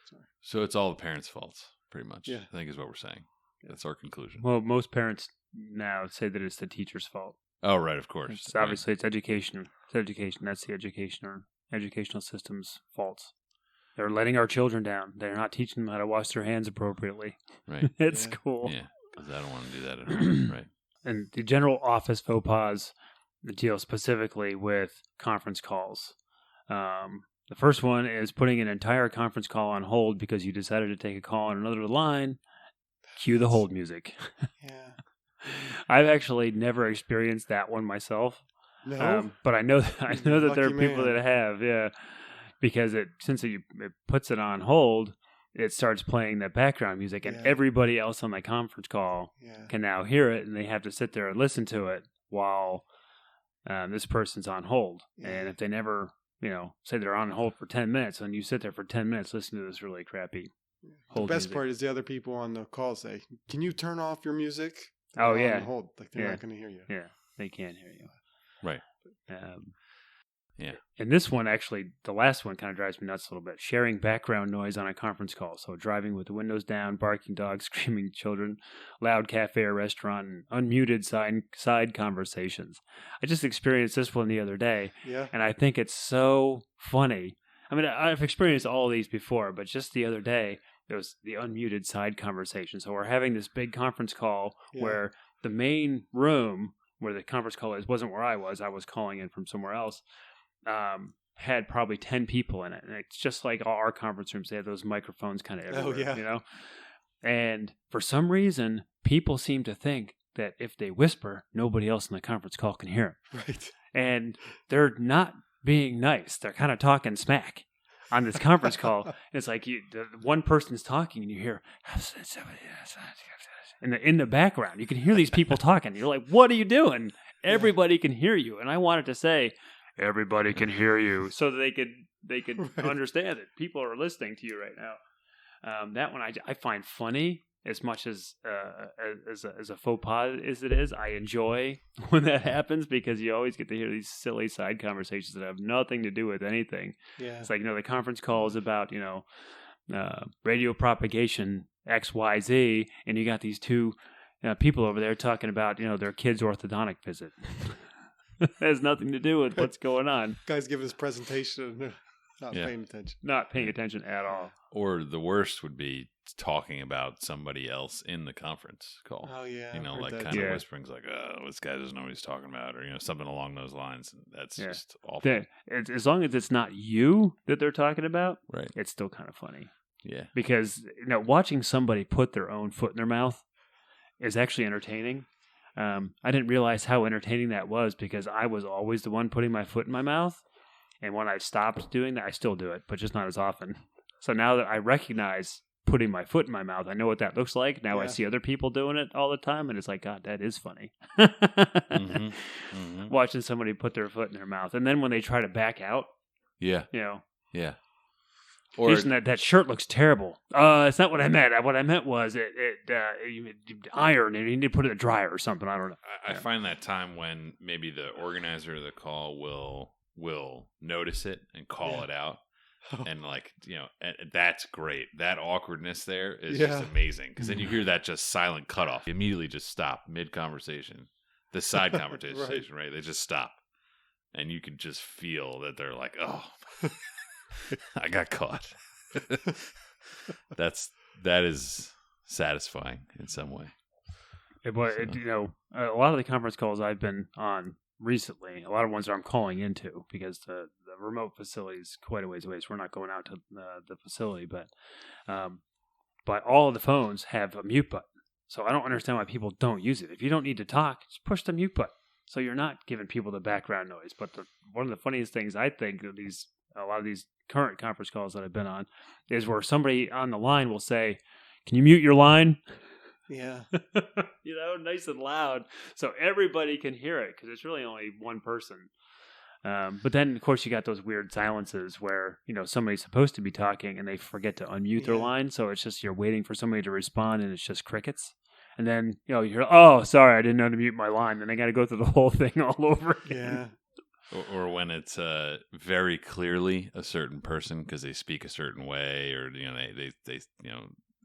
Sorry. So it's all the parents' faults, pretty much. Yeah. I think is what we're saying. That's our conclusion. Well, most parents now say that it's the teacher's fault. Oh, right, of course. It's obviously it's education. It's education. That's the educational system's faults. They're letting our children down. They're not teaching them how to wash their hands appropriately. Right. At Yeah. school. Yeah, because I don't want to do that at home. Right. And the general office faux pas deal specifically with conference calls. The first one is putting an entire conference call on hold because you decided to take a call on another line. Cue the hold music. Yeah. I've actually never experienced that one myself. No. But I know that there are Lucky people man. that have, yeah, because since it puts it on hold, it starts playing that background music, and Yeah. everybody else on the conference call Yeah. can now hear it, and they have to sit there and listen to it while this person's on hold. Yeah. And if they never, say they're on hold for 10 minutes, and you sit there for 10 minutes listening to this really crappy The hold best music. part is the other people on the call say, "Can you turn off your music?" Oh, They're yeah. on hold. Like they're Yeah. not going to hear you. Yeah, they can't hear you. Right. Yeah. And this one, actually, the last one kind of drives me nuts a little bit. Sharing background noise on a conference call. So driving with the windows down, barking dogs, screaming children, loud cafe or restaurant, and unmuted side conversations. I just experienced this one the other day, Yeah. and I think it's so funny. I mean, I've experienced all of these before, but just the other day, it was the unmuted side conversation. So we're having this big conference call Yeah. where the main room where the conference call wasn't where I was. I was calling in from somewhere else. Had probably 10 people in it. And it's just like all our conference rooms. They have those microphones kind of everywhere, you know? And for some reason, people seem to think that if they whisper, nobody else in the conference call can hear them. Right. And they're not being nice. They're kind of talking smack on this conference call. It's like one person's talking and you hear, in the background, you can hear these people talking. You're like, what are you doing? Everybody can hear you. And I wanted to say, everybody can hear you, so that they could Right. understand it. People are listening to you right now. That one I find funny as much as a faux pas as it is. I enjoy when that happens because you always get to hear these silly side conversations that have nothing to do with anything. Yeah. It's like, the conference call is about, radio propagation XYZ, and you got these two people over there talking about, their kid's orthodontic visit. It has nothing to do with what's going on. Guy's giving his presentation and not paying attention. Not paying attention at all. Or the worst would be talking about somebody else in the conference call. Oh, yeah. Like kind of whisperings like, oh, this guy doesn't know what he's talking about, or, something along those lines. And that's just awful. As long as it's not you that they're talking about, right? It's still kind of funny. Yeah. Because, watching somebody put their own foot in their mouth is actually entertaining. I didn't realize how entertaining that was because I was always the one putting my foot in my mouth. And when I stopped doing that, I still do it, but just not as often. So now that I recognize putting my foot in my mouth, I know what that looks like. Now I see other people doing it all the time, and it's like, God, that is funny. Watching somebody put their foot in their mouth. And then when they try to back out, yeah. Or that shirt looks terrible. It's not what I meant. What I meant was you iron and you need to put it in the dryer or something. I don't know. I find that time when maybe the organizer of the call will notice it and call it out. And and that's great. That awkwardness there is just amazing. Because then you hear that just silent cutoff. You immediately just stop mid-conversation. The side conversation, right? They just stop. And you can just feel that they're like, oh, I got caught. That is satisfying in some way. A lot of the conference calls I've been on recently, a lot of ones that I'm calling into because the remote facility is quite a ways away, so we're not going out to the facility. But all of the phones have a mute button, so I don't understand why people don't use it. If you don't need to talk, just push the mute button, so you're not giving people the background noise. But one of the funniest things I think of a lot of these current conference calls that I've been on is where somebody on the line will say, "Can you mute your line?" Yeah. Nice and loud so everybody can hear it because it's really only one person. But then, of course, you got those weird silences where, somebody's supposed to be talking and they forget to unmute their line. So it's just you're waiting for somebody to respond and it's just crickets. And then, you hear, oh, sorry, I didn't unmute my line. And I got to go through the whole thing all over again. Yeah. Or when it's very clearly a certain person because they speak a certain way or, they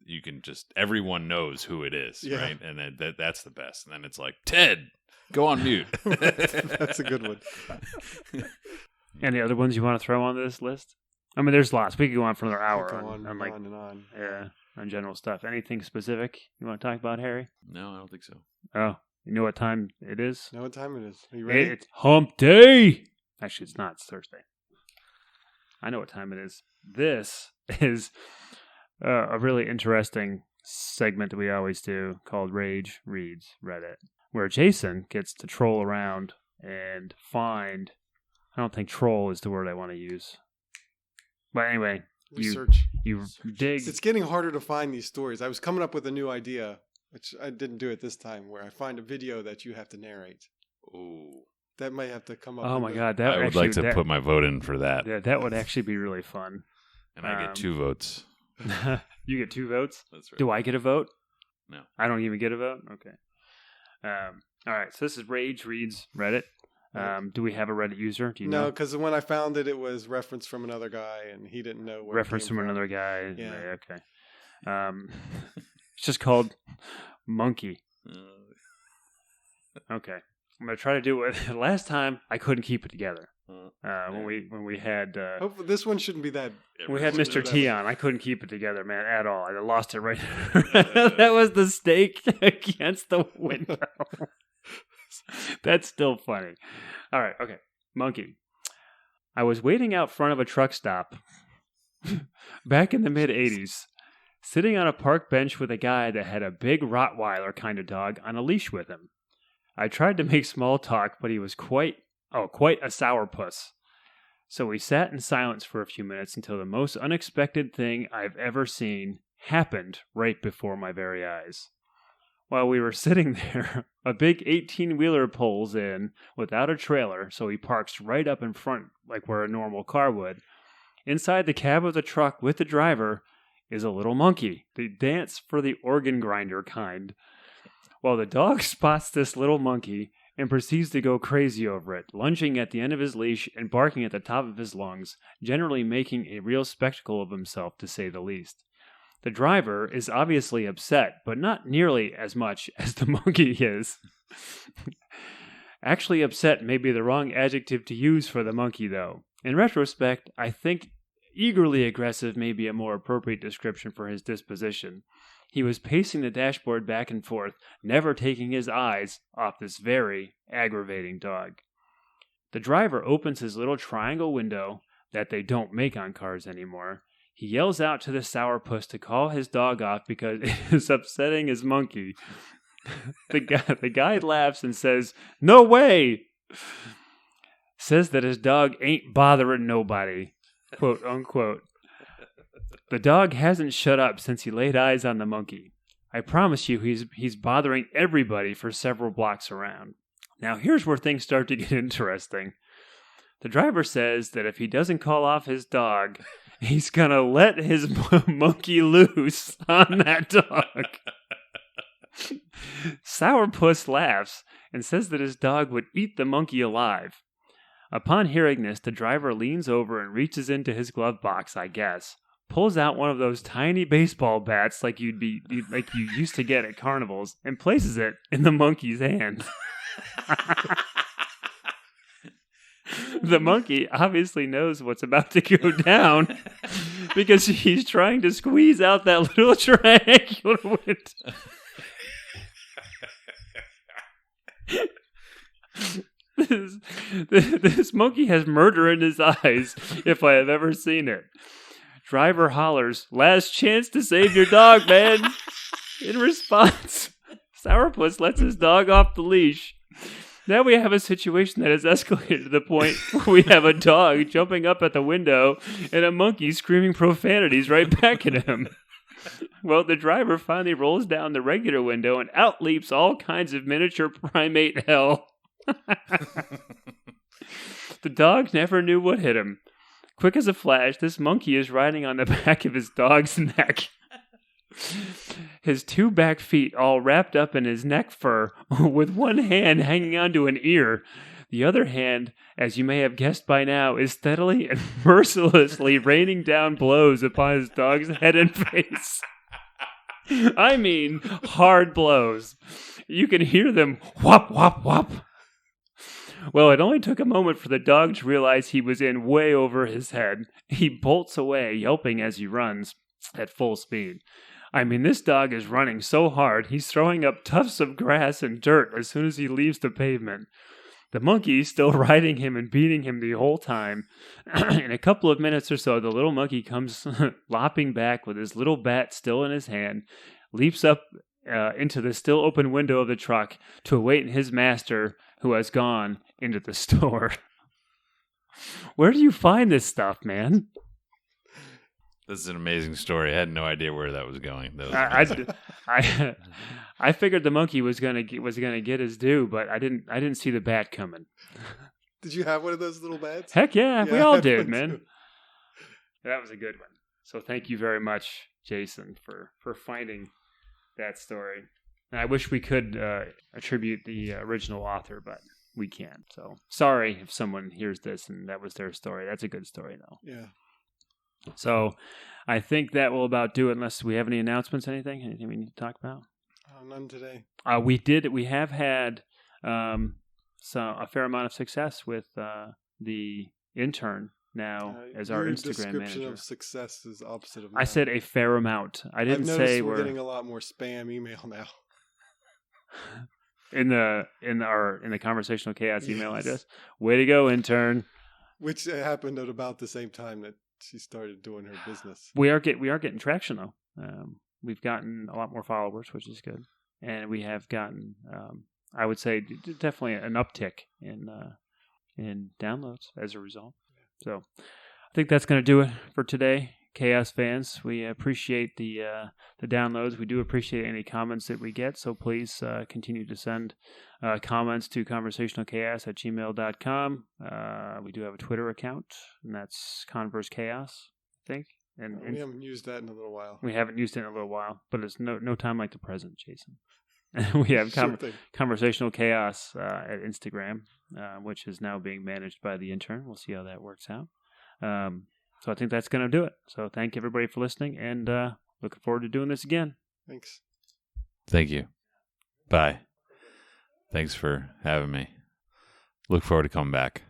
you can just, everyone knows who it is, right? And that's the best. And then it's like, Ted, go on mute. That's a good one. Any other ones you want to throw on this list? I mean, there's lots. We could go on for another hour on and on. Yeah, on general stuff. Anything specific you want to talk about, Harry? No, I don't think so. Oh, you know what time it is? Know what time it is. Are you ready? It's hump day. Actually, it's not. It's Thursday. I know what time it is. This is a really interesting segment that we always do called Rage Reads Reddit, where Jason gets to troll around and find, I don't think troll is the word I want to use. But anyway, Research. You dig. It's getting harder to find these stories. I was coming up with a new idea, which I didn't do it this time, where I find a video that you have to narrate. Ooh. That might have to come up. Oh my God. I would like to put my vote in for that. Yeah, that would actually be really fun. And I get 2 votes. You get 2 votes? That's right. Do I get a vote? No. I don't even get a vote? Okay. All right. So this is Rage Reads Reddit. Do we have a Reddit user? Do you know? No, because when I found it, it was referenced from another guy, and he didn't know where reference from another guy. Yeah. Okay. It's just called Monkey. Okay. I'm going to try to do it. Last time, I couldn't keep it together. when we had Hopefully this one shouldn't be that. we had Mr. T on. I couldn't keep it together, man, at all. I lost it right there. That was the stake against the window. That's still funny. All right, okay. Monkey. I was waiting out front of a truck stop back in the mid-'80s, sitting on a park bench with a guy that had a big Rottweiler kind of dog on a leash with him. I tried to make small talk, but he was quite a sourpuss. So we sat in silence for a few minutes until the most unexpected thing I've ever seen happened right before my very eyes. While we were sitting there, a big 18-wheeler pulls in without a trailer, so he parks right up in front like where a normal car would. Inside the cab of the truck with the driver is a little monkey, the dance for the organ grinder kind. While the dog spots this little monkey and proceeds to go crazy over it, lunging at the end of his leash and barking at the top of his lungs, generally making a real spectacle of himself, to say the least. The driver is obviously upset, but not nearly as much as the monkey is. Actually, upset may be the wrong adjective to use for the monkey, though. In retrospect, I think eagerly aggressive may be a more appropriate description for his disposition. He was pacing the dashboard back and forth, never taking his eyes off this very aggravating dog. The driver opens his little triangle window that they don't make on cars anymore. He yells out to the sourpuss to call his dog off because it is upsetting his monkey. The guy laughs and says, "No way!" Says that his dog ain't bothering nobody, quote unquote. The dog hasn't shut up since he laid eyes on the monkey. I promise you he's bothering everybody for several blocks around. Now here's where things start to get interesting. The driver says that if he doesn't call off his dog, he's gonna let his monkey loose on that dog. Sourpuss laughs and says that his dog would eat the monkey alive. Upon hearing this, the driver leans over and reaches into his glove box, I guess, pulls out one of those tiny baseball bats like you used to get at carnivals, and places it in the monkey's hand. The monkey obviously knows what's about to go down because he's trying to squeeze out that little triangular window. This monkey has murder in his eyes, if I have ever seen it. Driver hollers, "Last chance to save your dog, man." In response, Sourpuss lets his dog off the leash. Now we have a situation that has escalated to the point where we have a dog jumping up at the window and a monkey screaming profanities right back at him. Well, the driver finally rolls down the regular window and out leaps all kinds of miniature primate hell. The dog never knew what hit him. Quick as a flash, this monkey is riding on the back of his dog's neck. His two back feet all wrapped up in his neck fur, with one hand hanging onto an ear. The other hand, as you may have guessed by now, is steadily and mercilessly raining down blows upon his dog's head and face. I mean, hard blows. You can hear them whop, whop, whop. Well, it only took a moment for the dog to realize he was in way over his head. He bolts away, yelping as he runs at full speed. I mean, this dog is running so hard, he's throwing up tufts of grass and dirt as soon as he leaves the pavement. The monkey is still riding him and beating him the whole time. In a couple of minutes or so, the little monkey comes lopping back with his little bat still in his hand, leaps up into the still open window of the truck to await his master, who has gone into the store. Where do you find this stuff, man? This is an amazing story. I had no idea where that was going. I figured the monkey was gonna get his due, but I didn't see the bat coming. Did you have one of those little bats? Heck yeah, we all did, man. Too. That was a good one. So thank you very much, Jason, for finding that story. And I wish we could attribute the original author, but we can't. So sorry if someone hears this and that was their story. That's a good story, though. Yeah. So I think that will about do it, unless we have any announcements, anything we need to talk about? None today. We have had a fair amount of success with the intern now as our your Instagram description manager. of success is opposite of I mine. said a fair amount. I I've didn't noticed say we're we're getting a lot more spam email now. in the conversational chaos email Yes. address. Way to go, intern. Which happened at about the same time that she started doing her business. We are getting traction though. We've gotten a lot more followers, which is good, and we have gotten, I would say, definitely an uptick in downloads as a result. So, I think that's going to do it for today, Chaos fans. We appreciate the downloads. We do appreciate any comments that we get. So please continue to send comments to conversationalchaos@gmail.com. We do have a Twitter account, and that's Converse Chaos, I think. And We haven't used that in a little while. we haven't used it in a little while, but it's no time like the present, Jason. We have Sure thing. Conversational Chaos at Instagram, which is now being managed by the intern. We'll see how that works out. So I think that's going to do it. So thank everybody for listening, and looking forward to doing this again. Thanks. Thank you. Bye. Thanks for having me. Look forward to coming back.